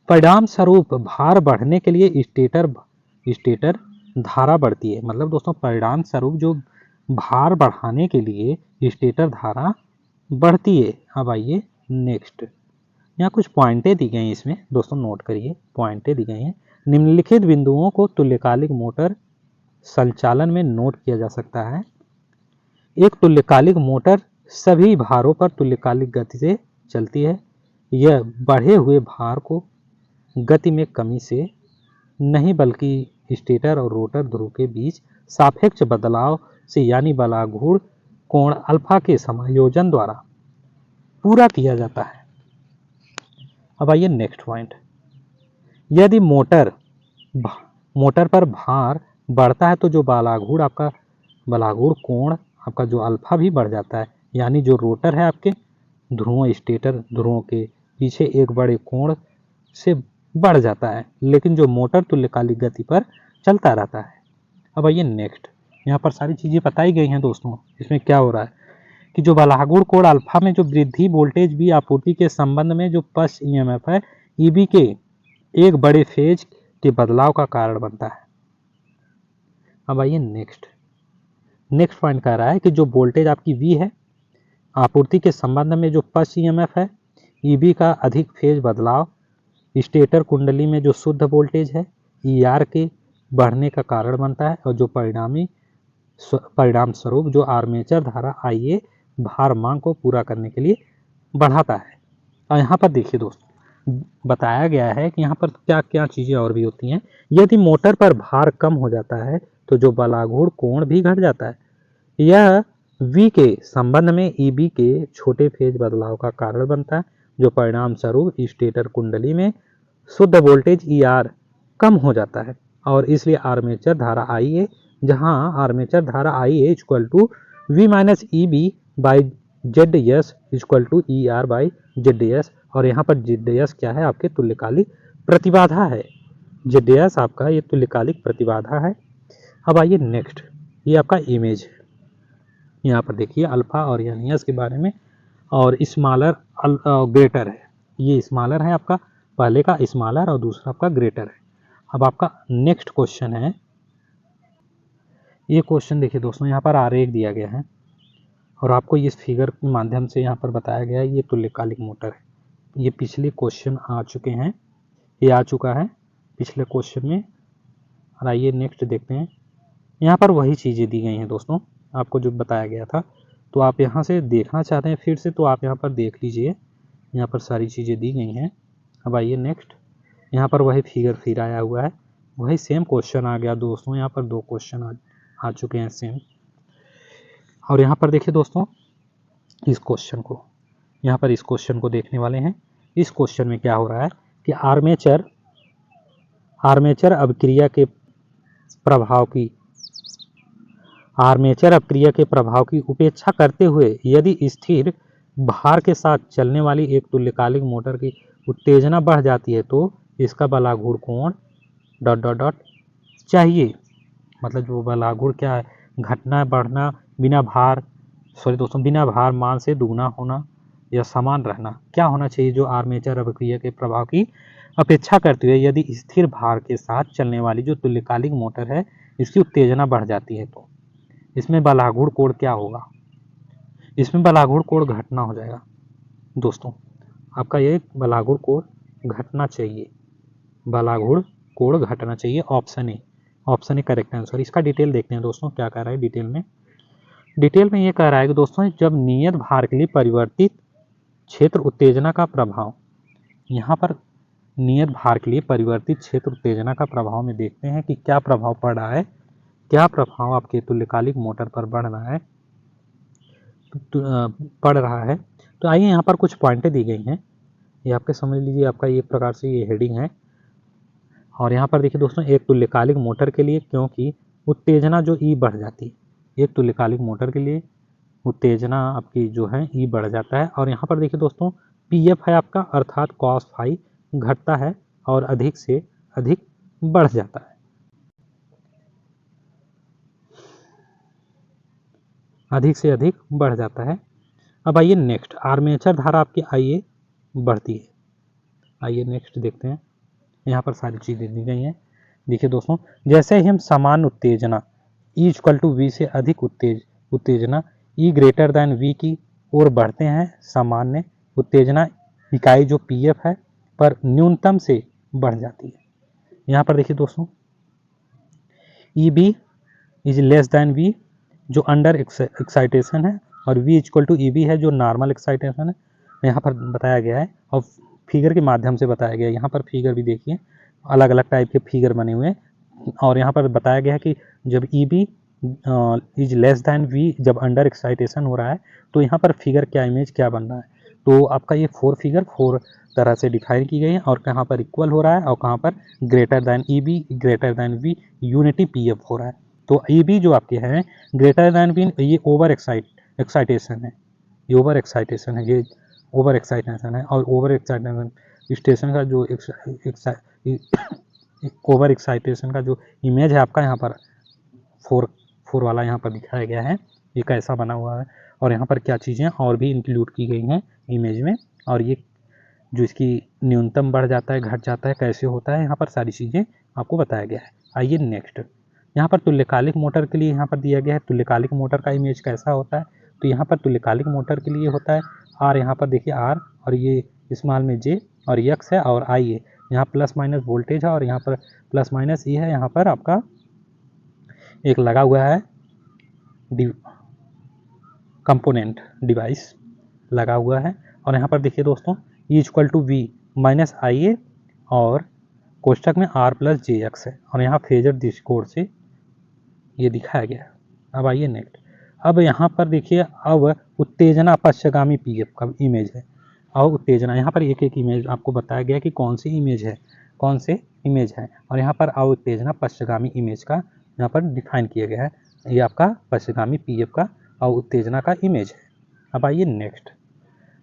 परिणाम स्वरूप भार बढ़ने के लिए स्टेटर धारा बढ़ती है। मतलब दोस्तों परिणाम स्वरूप जो भार बढ़ाने के लिए स्टेटर धारा बढ़ती है। अब आइए नेक्स्ट, यहाँ कुछ पॉइंटें दी गई हैं, इसमें दोस्तों नोट करिए, पॉइंटें दी गई हैं। निम्नलिखित बिंदुओं को तुल्यकालिक मोटर संचालन में नोट किया जा सकता है। एक तुल्यकालिक मोटर सभी भारों पर तुल्यकालिक गति से चलती है। यह बढ़े हुए भार को गति में कमी से नहीं बल्कि स्टेटर और रोटर ध्रुव के बीच सापेक्ष बदलाव से यानी बलागुड़ कोण अल्फा के समायोजन द्वारा पूरा किया जाता है। अब आइए नेक्स्ट पॉइंट, यदि मोटर पर भार बढ़ता है तो जो बलागुड़ कोण आपका जो अल्फा भी बढ़ जाता है, यानी जो रोटर है आपके ध्रुवों स्टेटर ध्रुवों के पीछे एक बड़े कोण से बढ़ जाता है, लेकिन जो मोटर तुल्यकालिक गति पर चलता रहता है। अब आइए नेक्स्ट, यहाँ पर सारी चीज़ें बताई गई हैं दोस्तों। इसमें क्या हो रहा है कि जो बलागुड़ कोण अल्फा में जो वृद्धि वोल्टेज भी आपूर्ति के संबंध में जो पश्च EMF है EB के एक बड़े फेज के बदलाव का कारण बनता है। अब आइए नेक्स्ट पॉइंट कह रहा है कि जो वोल्टेज आपकी V है आपूर्ति के संबंध में जो पश्च EMF है EB का अधिक फेज बदलाव स्टेटर कुंडली में जो शुद्ध वोल्टेज है ER के बढ़ने का कारण बनता है, और जो परिणाम स्वरूप जो आर्मेचर धारा IA भार मांग को पूरा करने के लिए बढ़ाता है। और यहाँ पर देखिए दोस्तों बताया गया है कि यहाँ पर क्या क्या चीज़ें और भी होती हैं। यदि मोटर पर भार कम हो जाता है तो जो बलागुड़ कोण भी घट जाता है। यह V के संबंध में EB के छोटे फेज बदलाव का कारण बनता है, जो परिणाम स्वरूप स्टेटर कुंडली में शुद्ध वोल्टेज ER कम हो जाता है, और इसलिए आर्मेचर धारा IA, जहां आर्मेचर धारा IA equal to V minus EB by ZS equal to ER by ZS, और यहाँ पर ZS क्या है, आपके तुल्यकालिक प्रतिबाधा है। ZS आपका ये तुल्यकालिक प्रतिबाधा है। अब आइए नेक्स्ट, ये आपका इमेज है, यहाँ पर देखिए अल्फा और एनियस के बारे में, और स्मॉलर ग्रेटर है। ये स्मॉलर है आपका, पहले का स्मॉलर और दूसरा आपका ग्रेटर है। अब आपका नेक्स्ट क्वेश्चन है, ये क्वेश्चन देखिए दोस्तों, यहाँ पर आरेख दिया गया है और आपको इस फिगर के माध्यम से यहाँ पर बताया गया है ये तुल्यकालिक मोटर है। ये पिछले क्वेश्चन आ चुके हैं, ये आ चुका है पिछले क्वेश्चन में। और आइए नेक्स्ट देखते हैं, यहाँ पर वही चीज़ें दी गई हैं दोस्तों आपको जो बताया गया था। तो आप यहाँ से देखना चाहते हैं फिर से तो आप यहाँ पर देख लीजिए, यहाँ पर सारी चीज़ें दी गई हैं। अब आइए नेक्स्ट, यहाँ पर वही फिगर फिर आया हुआ है, वही सेम क्वेश्चन आ गया दोस्तों। यहाँ पर दो क्वेश्चन आ चुके हैं सेम। और यहाँ पर देखिए दोस्तों इस क्वेश्चन को, यहाँ पर इस क्वेश्चन को देखने वाले हैं। इस क्वेश्चन में क्या हो रहा है कि आर्मेचर अभिक्रिया के प्रभाव की उपेक्षा करते हुए यदि स्थिर भार के साथ चलने वाली एक तुल्यकालिक मोटर की उत्तेजना बढ़ जाती है तो इसका बलागुड़ कोण ... चाहिए। मतलब जो बलागुड़ क्या है, घटना बढ़ना बिना भार मान से दुगना होना या समान रहना क्या होना चाहिए, जो आर्मेचर अभिक्रिया के प्रभाव की अपेक्षा करते हुए यदि स्थिर भार के साथ चलने वाली जो तुल्यकालिक मोटर है इसकी उत्तेजना बढ़ जाती है तो इसमें बलागुड़ कोण क्या होगा, इसमें बलागुड़ कोण घटना हो जाएगा। दोस्तों आपका ये बलागुड़ कोण घटना चाहिए, बलागुड़ कोण घटना चाहिए, ऑप्शन ए करेक्ट आंसर। इसका डिटेल देखते हैं दोस्तों क्या कह रहा है डिटेल में ये कह रहा है कि दोस्तों जब नियत भार के लिए परिवर्तित क्षेत्र उत्तेजना का प्रभाव, यहाँ पर नियत भार के लिए परिवर्तित क्षेत्र उत्तेजना का प्रभाव में देखते हैं कि क्या प्रभाव पड़ रहा है, क्या प्रभाव आपके तुल्यकालिक मोटर पर पड़ रहा है। तो आइए यहाँ पर कुछ पॉइंटें दी गई हैं, ये आपके समझ लीजिए, आपका ये प्रकार से ये हेडिंग है। और यहाँ पर देखिए दोस्तों एक तुल्यकालिक मोटर के लिए क्योंकि उत्तेजना जो ई बढ़ जाती है, एक तुल्यकालिक मोटर के लिए उत्तेजना आपकी जो है ई बढ़ जाता है। और यहाँ पर देखिए दोस्तों पीएफ है आपका, अर्थात कॉस फाई घटता है और अधिक से अधिक बढ़ जाता है, अधिक से अधिक बढ़ जाता है। अब आइए नेक्स्ट, आर्मेचर धारा आपकी आइए बढ़ती है। आइए नेक्स्ट देखते हैं, यहाँ पर सारी चीज़ें दी गई हैं। देखिए दोस्तों जैसे ही हम समान उत्तेजना E इक्वल टू वी से अधिक उत्तेजना E ग्रेटर दैन वी की ओर बढ़ते हैं, सामान्य उत्तेजना इकाई जो पीएफ है पर न्यूनतम से बढ़ जाती है। यहाँ पर देखिए दोस्तों E B is less than V जो अंडर एक्साइटेशन है, और V equal to E B है जो नॉर्मल एक्साइटेशन है, यहाँ पर बताया गया है और फिगर के माध्यम से बताया गया है। यहाँ पर फिगर भी देखिए, अलग अलग टाइप के फिगर बने हुए हैं, और यहाँ पर बताया गया है कि जब E B is less than V, जब अंडर एक्साइटेशन हो रहा है, तो यहाँ पर फिगर क्या इमेज क्या बन रहा है। तो आपका ये फोर तरह से डिफाइन की गई है, और कहाँ पर इक्वल हो रहा है और कहाँ पर greater than E B greater than V unity P F हो रहा है। तो ई बी जो आपके हैं ग्रेटर दैन वी, ये ओवर एक्साइटेशन है, ये ओवर एक्साइटेशन है, ये ओवर एक्साइटेशन है। और ओवर एक्साइटेशन स्टेशन का जो ओवर एक्साइटेशन का जो इमेज है आपका यहाँ पर फोर वाला यहाँ पर दिखाया गया है, ये कैसा बना हुआ है, और यहाँ पर क्या चीज़ें और भी इंक्लूड की गई हैं इमेज में, और ये जो इसकी न्यूनतम बढ़ जाता है घट जाता है कैसे होता है, यहाँ पर सारी चीज़ें आपको बताया गया है। आइए नेक्स्ट, यहाँ पर तुल्यकालिक मोटर के लिए यहाँ पर दिया गया है तुल्यकालिक मोटर का इमेज कैसा होता है। तो यहाँ पर तुल्यकालिक मोटर के लिए होता है आर, यहाँ पर देखिए आर, और ये स्मॉल में जे और एक्स है और आई है, यहाँ प्लस माइनस वोल्टेज है, और यहाँ पर प्लस माइनस ई है, यहाँ पर आपका एक लगा हुआ है कंपोनेंट डिवाइस लगा हुआ है। और यहाँ पर देखिए दोस्तों E equal to V minus I A और कोष्टक में आर प्लस जे एक्स है, और यहाँ फेजर दृष्टिकोण से ये दिखाया गया है। अब आइए नेक्स्ट, अब यहाँ पर देखिए अब उत्तेजना पश्चगामी पीएफ का इमेज है, और उत्तेजना यहाँ पर एक एक इमेज आपको बताया गया कि कौन सी इमेज है, कौन से इमेज है, और यहाँ पर अव उत्तेजना पश्चगामी इमेज का यहाँ पर डिफाइन किया गया है, ये आपका पश्चगामी पीएफ का अव उत्तेजना का इमेज है। अब आइए नेक्स्ट,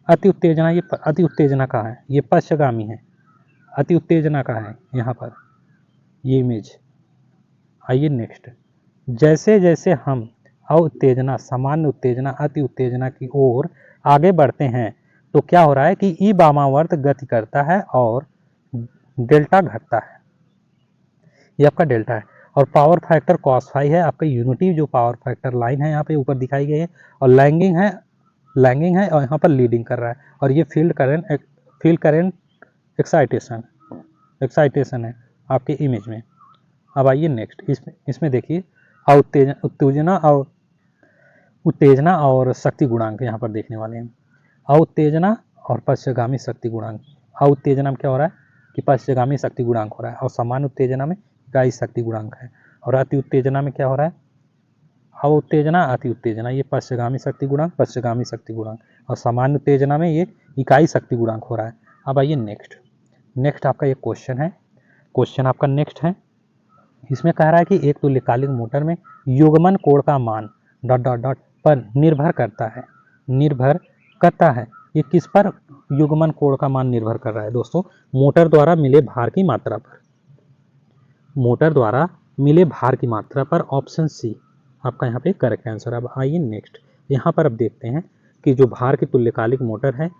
अति उत्तेजना, ये अति उत्तेजना का है, ये पश्चगामी है, अति उत्तेजना का है यहाँ पर ये इमेज। आइए नेक्स्ट, जैसे जैसे हम अउत्तेजना, सामान्य उत्तेजना, अति उत्तेजना की ओर आगे बढ़ते हैं तो क्या हो रहा है कि ई वामावर्त गति करता है और डेल्टा घटता है, ये आपका डेल्टा है। और पावर फैक्टर कॉस फाई है, आपका यूनिटी जो पावर फैक्टर लाइन है यहाँ पे ऊपर दिखाई गई है, और लैंगिंग है और यहाँ पर लीडिंग कर रहा है, और ये फील्ड करंट एक्साइटेशन है आपके इमेज में। अब आइए नेक्स्ट, इसमें देखिए उत्तेजना और शक्ति गुणांक यहाँ पर देखने वाले हैं। अउत्तेजना और पश्चगामी शक्ति गुणांक, अउत्तेजना में क्या हो रहा है कि पश्चगामी शक्ति गुणांक हो रहा है, और सामान्य उत्तेजना में इकाई शक्ति गुणांक है, और अति उत्तेजना में क्या हो रहा है अउत्तेजना अति उत्तेजना, ये पश्चगामी शक्ति गुणांक और सामान्य उत्तेजना में ये इकाई शक्ति गुणांक हो रहा है। अब आइए नेक्स्ट आपका ये क्वेश्चन आपका नेक्स्ट है, इसमें कह रहा है कि एक तुल्यकालिक मोटर में युग्मन कोण का मान ... पर निर्भर करता है। ये किस पर युग्मन कोण का मान निर्भर कर रहा है दोस्तों? मोटर द्वारा मिले भार की मात्रा पर। ऑप्शन सी आपका यहाँ पे करेक्ट आंसर। अब आइए नेक्स्ट, यहाँ पर अब देखते हैं कि जो भार की तुल्यकालिक मोटर है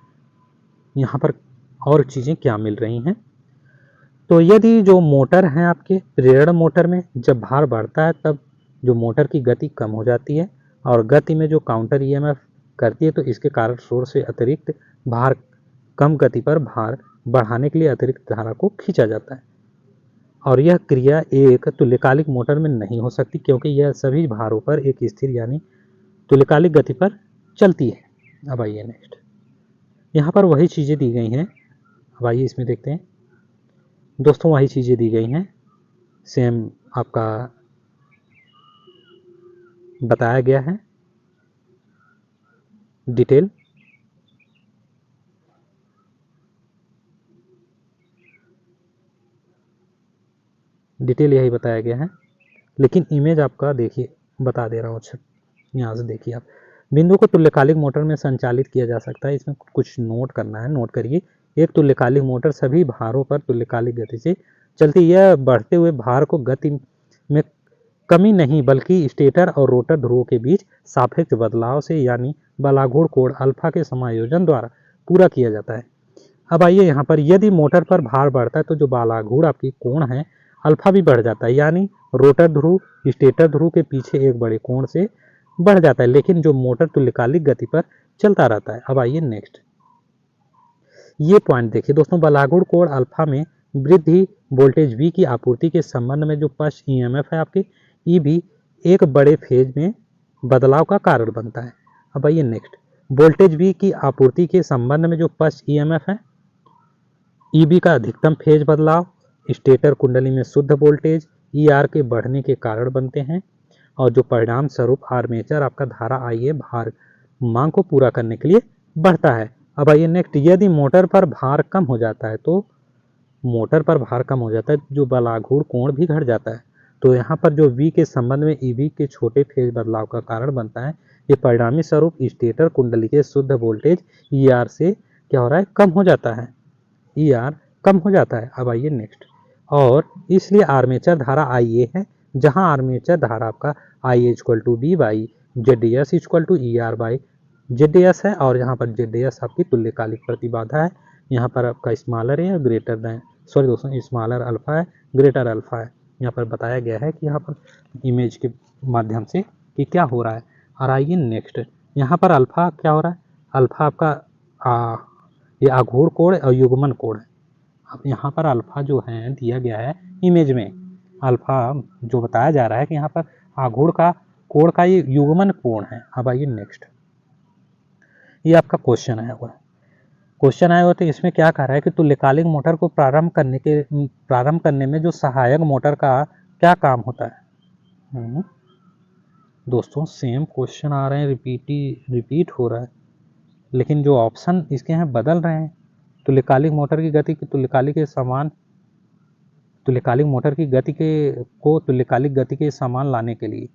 यहाँ पर और चीज़ें क्या मिल रही हैं। तो यदि जो मोटर है आपके प्रेरण मोटर में जब भार बढ़ता है तब जो मोटर की गति कम हो जाती है, और गति में जो काउंटर ईएमएफ करती है, तो इसके कारण शोर से अतिरिक्त भार कम गति पर भार बढ़ाने के लिए अतिरिक्त धारा को खींचा जाता है। और यह क्रिया एक तुल्यकालिक मोटर में नहीं हो सकती क्योंकि यह सभी भारों पर एक स्थिर यानी तुल्यकालिक गति पर चलती है। अब आइए नेक्स्ट, यहाँ पर वही चीज़ें दी गई हैं। अब आइए इसमें देखते हैं दोस्तों, वही चीज़ें दी गई हैं, सेम आपका बताया गया है डिटेल। डिटेल यही बताया गया है, लेकिन इमेज आपका देखिए बता दे रहा हूँ। अच्छा यहाँ से देखिए आप, बिंदु को तुल्यकालिक मोटर में संचालित किया जा सकता है। इसमें कुछ नोट करना है, नोट करिए। एक तुल्यकालिक मोटर सभी भारों पर तुल्यकालिक गति से चलती है। यह बढ़ते हुए भार को गति में कमी नहीं बल्कि स्टेटर और रोटर ध्रुवों के बीच सापेक्ष बदलाव से यानी बलाघूर्ण कोण अल्फा के समायोजन द्वारा पूरा किया जाता है। अब आइए यहाँ पर, यदि मोटर पर भार बढ़ता है तो जो बालाघूर्ण आपकी कोण है अल्फा भी बढ़ जाता है, यानी रोटर ध्रुव स्टेटर ध्रुव के पीछे एक बड़े कोण से बढ़ जाता है, लेकिन जो मोटर तुल्यकालिक गति पर चलता रहता है। अब आइए नेक्स्ट, ये पॉइंट देखिए दोस्तों, बालाघूर्ण कोण अल्फा में वृद्धि वोल्टेज V की आपूर्ति के संबंध में जो पश्च EMF है आपके EB एक बड़े फेज में बदलाव का कारण बनता है। अब आइए नेक्स्ट, वोल्टेज V की आपूर्ति के संबंध में जो पश्च EMF है EB का अधिकतम फेज बदलाव स्टेटर कुंडली में शुद्ध वोल्टेज ER के बढ़ने के कारण बनते हैं, और जो परिणाम स्वरूप आर्मेचर आपका धारा IA भार मांग को पूरा करने के लिए बढ़ता है। अब आइए नेक्स्ट, यदि मोटर पर भार कम हो जाता है तो मोटर पर भार कम हो जाता है, जो बालाघूर्ण कोण भी घट जाता है। तो यहाँ पर जो V के संबंध में EB के छोटे फेज बदलाव का कारण बनता है। ये परिणामी स्वरूप स्टेटर कुंडली के शुद्ध वोल्टेज ER से क्या हो रहा है, कम हो जाता है। ER कम हो जाता है। अब आइए नेक्स्ट, और इसलिए आर्मेचर धारा IA है, जहां आर्मेचर धारा आपका IA = B by ZS = ER by ZS है, और यहाँ पर ZS आपकी तुल्यकालिक प्रतिबाधा है। यहाँ पर आपका स्मॉलर है ग्रेटर देन, सॉरी दोस्तों, स्मॉलर अल्फा है ग्रेटर अल्फा है। यहाँ पर बताया गया है कि यहाँ पर इमेज के माध्यम से कि क्या हो रहा है। और आइए नेक्स्ट, यहाँ पर अल्फा क्या हो रहा है, अल्फा आपका ये आघूर्ण कोण और युग्मन कोण है। अब यहाँ पर अल्फा जो है दिया गया है इमेज में, अल्फा जो बताया जा रहा है कि यहाँ पर आघूर्ण का कोण का ये युग्मन कोण है। अब आइए नेक्स्ट, ये आपका क्वेश्चन आया हुआ है। क्वेश्चन आया हुआ तो इसमें क्या कह रहा है कि तुल्यकालिक मोटर को प्रारंभ करने में जो सहायक मोटर का क्या काम होता है। दोस्तों सेम क्वेश्चन आ रहे हैं, रिपीट हो रहा है, लेकिन जो ऑप्शन इसके हैं बदल रहे हैं। तुल्यकालिक मोटर की गति की तुल्यकालिक मोटर की गति को तुल्यकालिक गति के समान लाने के लिए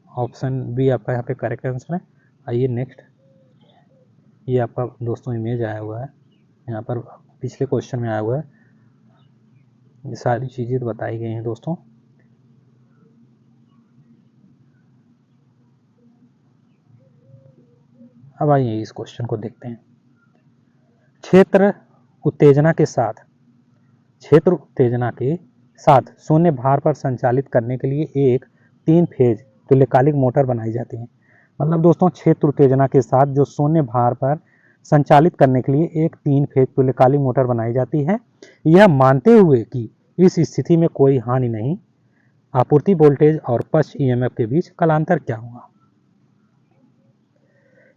ऑप्शन बी आपका यहाँ पे करेक्ट आंसर है। आइए नेक्स्ट, ये आपका दोस्तों इमेज आया हुआ है, यहाँ पर पिछले क्वेश्चन में आया हुआ है, ये सारी चीज़ें तो बताई गई हैं दोस्तों। अब आइए इस क्वेश्चन को देखते हैं। क्षेत्र उत्तेजना के साथ शून्य भार पर संचालित करने के लिए एक 3 फेज तुल्यकालिक मोटर बनाई जाती है। मतलब दोस्तों क्षेत्र उत्तेजना के साथ जो शून्य भार पर संचालित करने के लिए एक 3 फेज तुल्यकालिक मोटर बनाई जाती है, यह मानते हुए कि इस स्थिति में कोई हानि नहीं, आपूर्ति वोल्टेज और पश्च EMF के बीच कालांतर क्या होगा।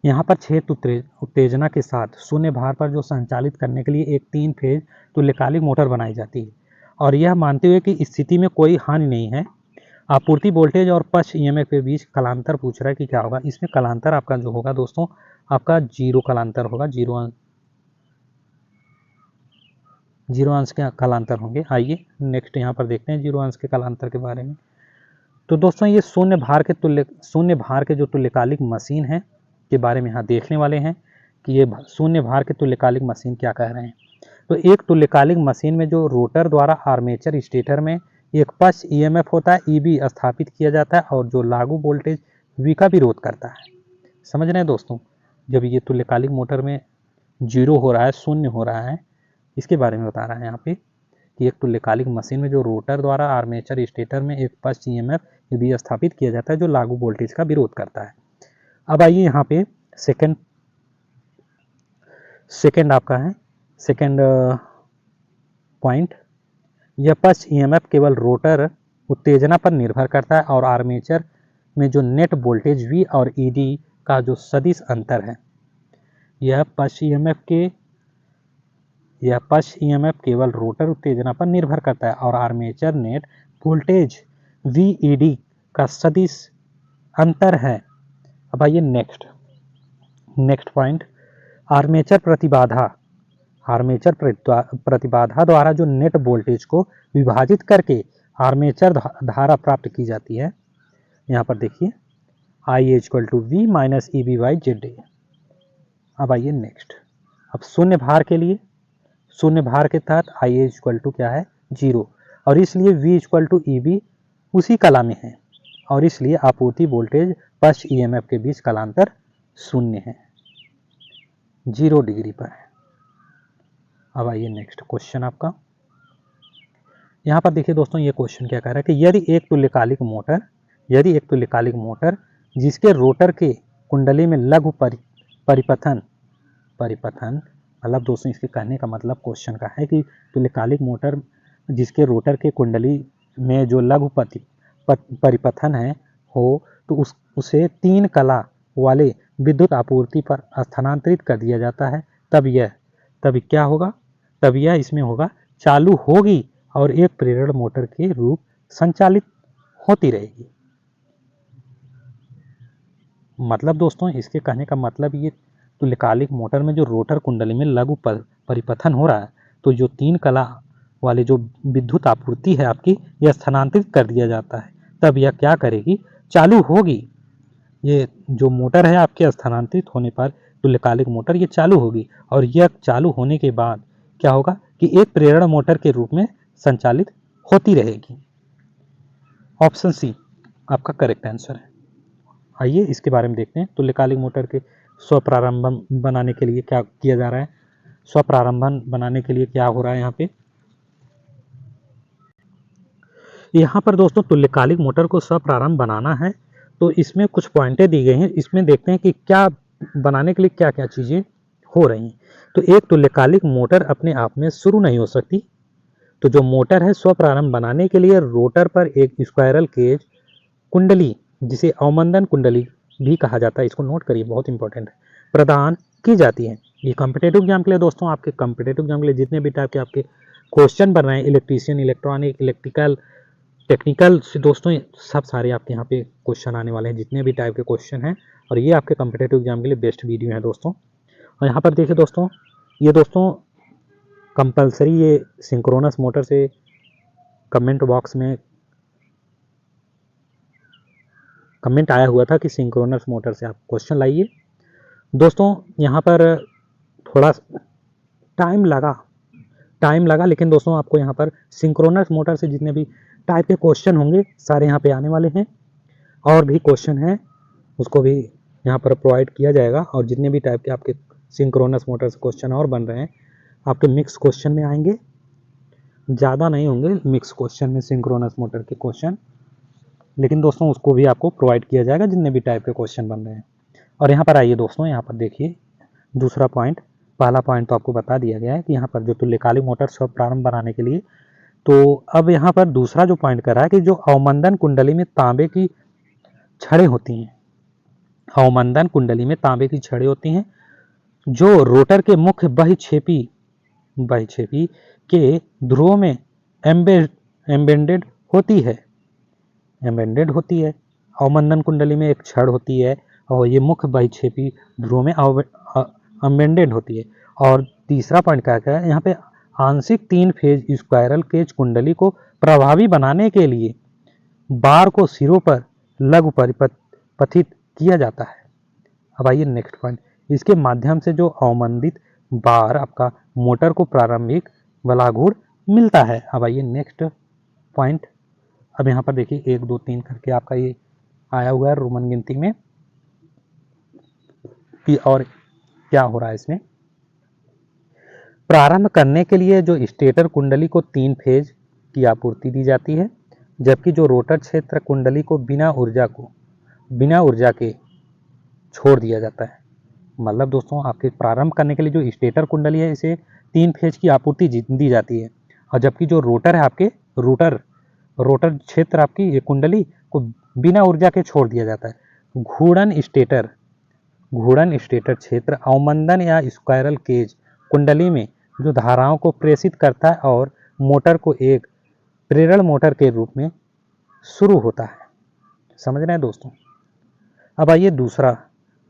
यहाँ पर क्षेत्र उत्तेजना के साथ शून्य भार पर जो संचालित करने के लिए एक 3 फेज तुल्यकालिक मोटर बनाई जाती है, और यह मानते हुए कि स्थिति में कोई हानि नहीं है, आपूर्ति वोल्टेज और पश्च EMF के बीच कालांतर पूछ रहा है कि क्या होगा। इसमें कालांतर आपका जो होगा दोस्तों, आपका जीरो कालांतर होगा, जीरो अंश के कालांतर होंगे। आइए नेक्स्ट यहाँ पर देखते हैं जीरो अंश के कालांतर के बारे में। तो दोस्तों ये शून्य भार के जो तुल्यकालिक मशीन है के बारे में यहाँ देखने वाले हैं कि ये शून्य भार के तुल्यकालिक मशीन क्या कह रहे हैं। तो एक तुल्यकालिक मशीन में जो रोटर द्वारा आर्मेचर स्टेटर में एक पश्च EMF होता है EB स्थापित किया जाता है, और जो लागू वोल्टेज V का विरोध करता है। समझ रहे हैं दोस्तों, जब ये तुल्यकालिक मोटर में जीरो हो रहा है, शून्य हो रहा है, इसके बारे में बता रहा है यहाँ पे कि एक तुल्यकालिक मशीन में जो रोटर द्वारा आर्मेचर स्टेटर में एक पश्च EMF EB स्थापित किया जाता है जो लागू वोल्टेज का विरोध करता है। अब आइए यहाँ पे सेकंड सेकेंड आपका है, सेकेंड पॉइंट, यह पक्ष ईएमएफ केवल रोटर उत्तेजना पर निर्भर करता है और आर्मेचर में जो नेट वोल्टेज V और ED का जो सदिश अंतर है, यह पक्ष ईएमएफ केवल रोटर उत्तेजना पर निर्भर करता है और आर्मेचर नेट वोल्टेज VED का सदिश अंतर है। अब आइए नेक्स्ट पॉइंट, आर्मेचर प्रतिबाधा द्वारा जो नेट वोल्टेज को विभाजित करके आर्मेचर धारा प्राप्त की जाती है। यहाँ पर देखिए IA = V - EB/ZA। अब आइए नेक्स्ट, अब शून्य भार के तहत IA = क्या है, 0, और इसलिए V = EB उसी कला में है और इसलिए आपूर्ति वोल्टेज पक्ष ईएमएफ के बीच कलांतर 0 है, 0 डिग्री पर है। अब आइए नेक्स्ट क्वेश्चन आपका, यहाँ पर देखिए दोस्तों, ये क्वेश्चन क्या कह रहा है कि यदि एक तुल्यकालिक मोटर जिसके रोटर के कुंडली में लघु परिपथन मतलब दोस्तों इसके कहने का मतलब क्वेश्चन का है कि तुल्यकालिक मोटर जिसके रोटर के कुंडली में जो लघु परिपथन है हो, तो उसे 3 कला वाले विद्युत आपूर्ति पर स्थानांतरित कर दिया जाता है। तब क्या होगा, तब यह इसमें होगा चालू होगी और एक प्रेरण मोटर के रूप संचालित होती रहेगी। मतलब दोस्तों इसके कहने का मतलब ये तुल्यकालिक मोटर में जो रोटर कुंडली में लघु परिपथन हो रहा है, तो जो 3 कला वाले जो विद्युत आपूर्ति है आपकी, यह स्थानांतरित कर दिया जाता है। तब यह क्या करेगी, चालू होगी। ये जो मोटर है आपके स्थानांतरित होने पर तुल्यकालिक मोटर ये चालू होगी और यह चालू होने के बाद क्या होगा कि एक प्रेरण मोटर के रूप में संचालित होती रहेगी। ऑप्शन सी आपका करेक्ट आंसर है। आइए इसके बारे में देखते हैं, तुल्यकालिक मोटर के स्वप्रारंभन बनाने के लिए क्या किया जा रहा है। स्वप्रारंभन बनाने के लिए क्या हो रहा है यहाँ पर दोस्तों तुल्यकालिक मोटर को स्वप्रारंभ बनाना है, तो इसमें कुछ पॉइंटें दी गई हैं। इसमें देखते हैं कि क्या बनाने के लिए क्या क्या चीज़ें हो रही हैं। तो एक तुल्यकालिक मोटर अपने आप में शुरू नहीं हो सकती, तो जो मोटर है स्वप्रारंभ बनाने के लिए रोटर पर एक स्क्वायरल केज कुंडली, जिसे अवमंदन कुंडली भी कहा जाता है, इसको नोट करिए, बहुत इंपॉर्टेंट है, प्रदान की जाती है। ये कॉम्पिटेटिव एग्जाम के लिए दोस्तों, आपके कॉम्पिटेटिव एग्जाम के लिए जितने भी टाइप के आपके क्वेश्चन बन रहे हैं, इलेक्ट्रीशियन, इलेक्ट्रॉनिक, इलेक्ट्रिकल, टेक्निकल से दोस्तों सब सारे आपके यहाँ पे क्वेश्चन आने वाले हैं, जितने भी टाइप के क्वेश्चन हैं, और ये आपके कॉम्पिटेटिव एग्जाम के लिए बेस्ट वीडियो है दोस्तों। और यहाँ पर देखिए दोस्तों, ये दोस्तों कंपलसरी ये सिंक्रोनस मोटर से कमेंट बॉक्स में कमेंट आया हुआ था कि सिंक्रोनस मोटर से आप क्वेश्चन लाइए। दोस्तों यहाँ पर थोड़ा टाइम लगा, लेकिन दोस्तों आपको यहाँ पर सिंक्रोनस मोटर से जितने भी टाइप के क्वेश्चन होंगे सारे यहाँ पे आने वाले हैं, और भी क्वेश्चन हैं उसको भी यहाँ पर प्रोवाइड किया जाएगा। और जितने भी टाइप के आपके सिंक्रोनस मोटर से क्वेश्चन और बन रहे हैं आपके मिक्स क्वेश्चन में आएंगे, ज़्यादा नहीं होंगे मिक्स क्वेश्चन में सिंक्रोनस मोटर के क्वेश्चन, लेकिन दोस्तों उसको भी आपको प्रोवाइड किया जाएगा जितने भी टाइप के क्वेश्चन बन रहे हैं। और यहाँ पर आइए दोस्तों, यहाँ पर देखिए दूसरा पॉइंट, पहला पॉइंट तो आपको बता दिया गया है कि यहाँ पर जो तुल्यकालिक मोटर स्वप्रारंभ बनाने के लिए, तो अब यहाँ पर दूसरा जो पॉइंट कर रहा है कि जो अवमंदन कुंडली में तांबे की छड़ें होती हैं, अवमंदन कुंडली में तांबे की छड़ें होती हैं जो रोटर के मुख्य बहिक्षेपी के ध्रुवों में एम्बेडेड होती है। अवमंदन कुंडली में एक छड़ होती है और ये मुख्य बहिक्षेपी ध्रुवों में एम्बेडेड होती है। और तीसरा पॉइंट क्या है, यहाँ पे आंशिक 3 फेज स्क्वायरल केज कुंडली को प्रभावी बनाने के लिए बार को सिरों पर लघु परिपथित किया जाता है। अब आइए नेक्स्ट पॉइंट, इसके माध्यम से जो अवमंदित बार आपका मोटर को प्रारंभिक बलाघूर मिलता है। अब आइए नेक्स्ट पॉइंट, अब यहाँ पर देखिए 1 2 3 करके आपका ये आया हुआ है रोमन गिनती में कि और क्या हो रहा है इसमें। प्रारंभ करने के लिए जो स्टेटर कुंडली को 3 फेज की आपूर्ति दी जाती है, जबकि जो रोटर क्षेत्र कुंडली को बिना ऊर्जा के छोड़ दिया जाता है। मतलब दोस्तों आपके प्रारंभ करने के लिए जो स्टेटर कुंडली है इसे 3 फेज की आपूर्ति दी जाती है, और जबकि जो रोटर है आपके रोटर क्षेत्र आपकी ये कुंडली को बिना ऊर्जा के छोड़ दिया जाता है। घूर्णन स्टेटर क्षेत्र अवमंदन या स्क्वायरल केज कुंडली में जो धाराओं को प्रेषित करता है और मोटर को एक प्रेरण मोटर के रूप में शुरू होता है। समझ रहे हैं दोस्तों। अब आइए दूसरा,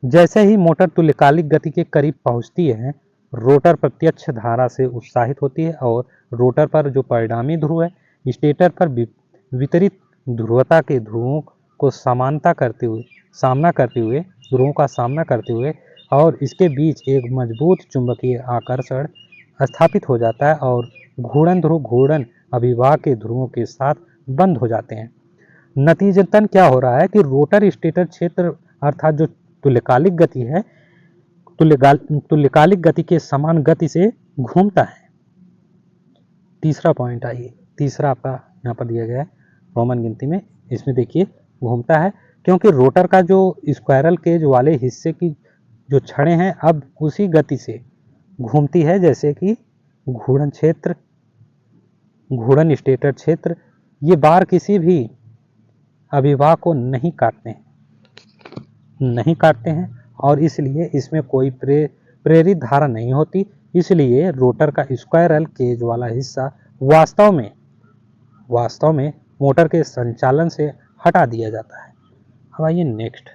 जैसे ही मोटर तुल्यकालिक गति के करीब पहुंचती है, रोटर प्रत्यक्ष धारा से उत्साहित होती है और रोटर पर जो परिणामी ध्रुव है स्टेटर पर वितरित ध्रुवता के ध्रुवों को सामना करते हुए और इसके बीच एक मजबूत चुंबकीय आकर्षण स्थापित हो जाता है और घूर्णन ध्रुव घूर्णन अभिवाह के ध्रुवों के साथ बंद हो जाते हैं। नतीजतन क्या हो रहा है कि रोटर स्टेटर क्षेत्र अर्थात जो तुल्यकालिक गति है तुल्यकालिक गति के समान गति से घूमता है। तीसरा पॉइंट आइए, तीसरा आपका यहाँ पर दिया गया है रोमन गिनती में, इसमें देखिए घूमता है क्योंकि रोटर का जो स्क्वायरल केज वाले हिस्से की जो छड़ें हैं अब उसी गति से घूमती है जैसे कि घूर्णन स्टेटर क्षेत्र। ये बार किसी भी अभिवाह को नहीं काटते हैं और इसलिए इसमें कोई प्रेरित धारा नहीं होती, इसलिए रोटर का स्क्वायरल केज वाला हिस्सा वास्तव में मोटर के संचालन से हटा दिया जाता है। अब आइए नेक्स्ट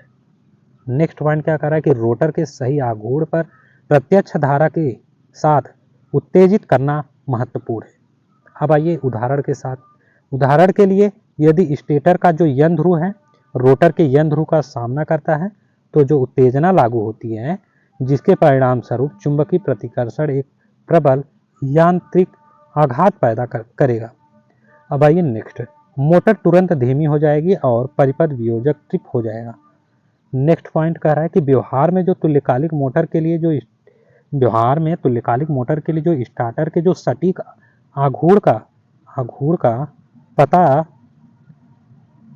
पॉइंट क्या कर रहा है कि रोटर के सही आघूर्ण पर प्रत्यक्ष धारा के साथ उत्तेजित करना महत्वपूर्ण है। अब आइए उदाहरण के लिए यदि स्टेटर का जो यन ध्रुव है रोटर के यन ध्रुव का सामना करता है तो जो उत्तेजना लागू होती है जिसके परिणाम स्वरूप चुंबकीय प्रतिकर्षण एक प्रबल यांत्रिक आघात पैदा करेगा। अब आइए नेक्स्ट, मोटर तुरंत धीमी हो जाएगी और परिपथ वियोजक ट्रिप हो जाएगा। नेक्स्ट पॉइंट कह रहा है कि व्यवहार में तुल्यकालिक मोटर के लिए जो स्टार्टर के जो सटीक आघूर्ण का पता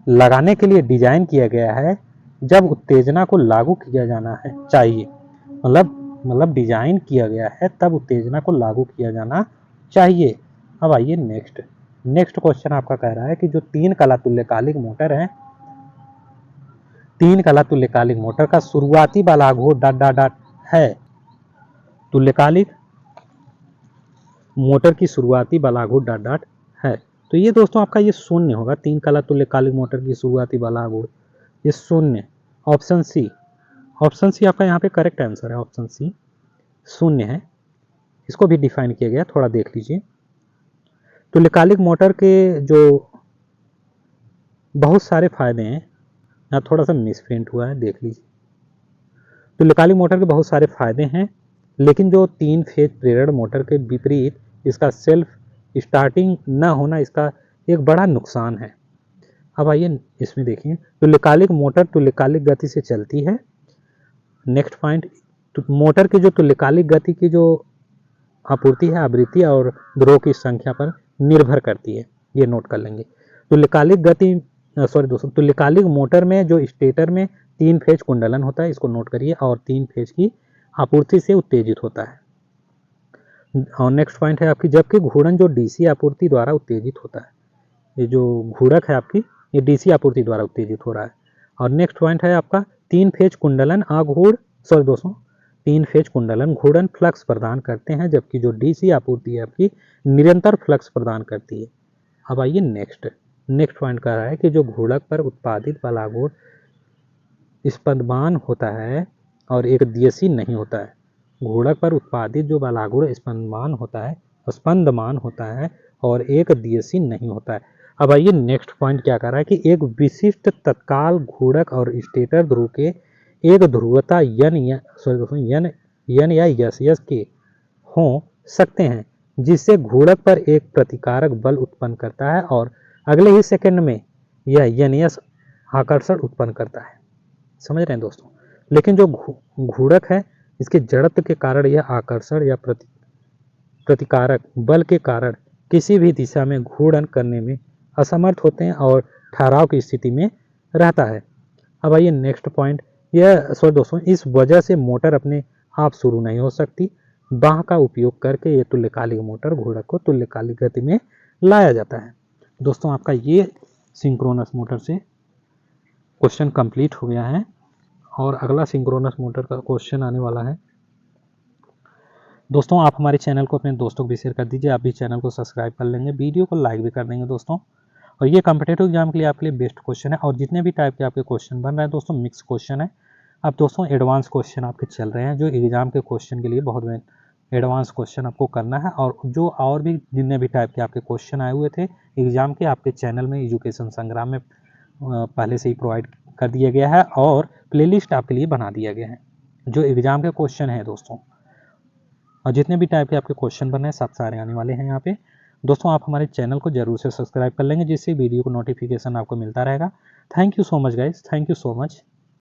लगाने के लिए डिजाइन किया गया है जब उत्तेजना को लागू किया जाना है चाहिए, मतलब डिजाइन किया गया है तब उत्तेजना को लागू किया जाना चाहिए। अब आइए नेक्स्ट क्वेश्चन आपका कह रहा है कि जो 3 कला तुल्यकालिक मोटर का शुरुआती वाला आघूर्ण ... है। तुल्यकालिक मोटर की शुरुआती वाला आघूर्ण ... है। तो ये दोस्तों आपका ये शून्य होगा। 3 कला तुल्यकालिक मोटर की शुरुआती वाला आघूर्ण ये शून्य, ऑप्शन सी आपका यहाँ पे करेक्ट आंसर है। ऑप्शन सी शून्य है। इसको भी डिफाइन किया गया, थोड़ा देख लीजिए। तुल्यकालिक मोटर के जो बहुत सारे फायदे हैं, यहाँ थोड़ा सा मिसप्रिंट हुआ है, देख लीजिए। तुल्यकालिक मोटर के बहुत सारे फायदे हैं, लेकिन जो 3 फेज प्रेरण मोटर के विपरीत इसका सेल्फ स्टार्टिंग न होना इसका एक बड़ा नुकसान है। अब आइए इसमें देखिए, तुल्यकालिक मोटर तुल्यकालिक गति से चलती है। नेक्स्ट पॉइंट, मोटर की जो तुल्यकालिक गति की जो आपूर्ति है आवृत्ति और ध्रुव की संख्या पर निर्भर करती है, ये नोट कर लेंगे। तुल्यकालिक मोटर में जो स्टेटर में 3 फेज कुंडलन होता है, इसको नोट करिए, और 3 फेज की आपूर्ति से उत्तेजित होता है। और नेक्स्ट पॉइंट है आपकी, जबकि घूर्णन जो डीसी आपूर्ति द्वारा उत्तेजित होता है, ये जो घूर्णक है आपकी ये डीसी आपूर्ति द्वारा उत्तेजित हो रहा है। और नेक्स्ट पॉइंट है आपका 3 फेज कुंडलन घूर्णन फ्लक्स प्रदान करते हैं, जबकि जो डीसी आपूर्ति है आपकी निरंतर फ्लक्स प्रदान करती है। अब आइए नेक्स्ट पॉइंट कह रहा है कि जो घूर्णक पर उत्पादित वाला आघूर्ण स्पंदमान होता है और एक दियशील नहीं होता है। घूर्णक पर उत्पादित जो वाला आघूर्ण स्पंदमान होता है और एक दियशील नहीं होता है। अब आइए नेक्स्ट पॉइंट क्या कर रहा है कि एक विशिष्ट तत्काल घूर्णक और स्टेटर ध्रुव के एक ध्रुवता यन या यस के हो सकते हैं, जिससे घूर्णक पर एक प्रतिकारक बल उत्पन्न करता है और अगले ही सेकंड में यह यस आकर्षण उत्पन्न करता है। समझ रहे हैं दोस्तों। लेकिन जो घूर्णक है इसके जड़त्व के कारण यह आकर्षण या प्रतिकारक बल के कारण किसी भी दिशा में घूर्णन करने में असमर्थ होते हैं और ठहराव की स्थिति में रहता है। अब आइए नेक्स्ट पॉइंट, यह सॉरी दोस्तों, इस वजह से मोटर अपने आप शुरू नहीं हो सकती। बाह का उपयोग करके ये तुल्यकालिक मोटर घोड़क को तुल्यकालिक गति में लाया जाता है। दोस्तों आपका ये सिंक्रोनस मोटर से क्वेश्चन कंप्लीट हो गया है और अगला सिंक्रोनस मोटर का क्वेश्चन आने वाला है। दोस्तों आप हमारे चैनल को अपने दोस्तों को भी शेयर कर दीजिए, आप भी चैनल को सब्सक्राइब कर लेंगे, वीडियो को लाइक भी कर देंगे दोस्तों। और ये कॉम्पिटिटिव एग्जाम के लिए आपके लिए बेस्ट क्वेश्चन है और जितने भी टाइप के आपके क्वेश्चन बन रहे हैं दोस्तों मिक्स क्वेश्चन है। अब दोस्तों एडवांस क्वेश्चन आपके चल रहे हैं जो एग्जाम के क्वेश्चन के लिए बहुत एडवांस क्वेश्चन आपको करना है। और जो और भी जितने भी टाइप के आपके क्वेश्चन आए हुए थे एग्जाम के, आपके चैनल में एजुकेशन संग्राम में पहले से ही प्रोवाइड कर दिया गया है और प्लेलिस्ट आपके लिए बना दिया गया है जो एग्जाम के क्वेश्चन है दोस्तों। और जितने भी टाइप के आपके क्वेश्चन बन रहे हैं सब सारे आने वाले हैं यहाँ पे। दोस्तों आप हमारे चैनल को जरूर से सब्सक्राइब कर लेंगे जिससे वीडियो को नोटिफिकेशन आपको मिलता रहेगा। Thank you so much guys, thank you so much.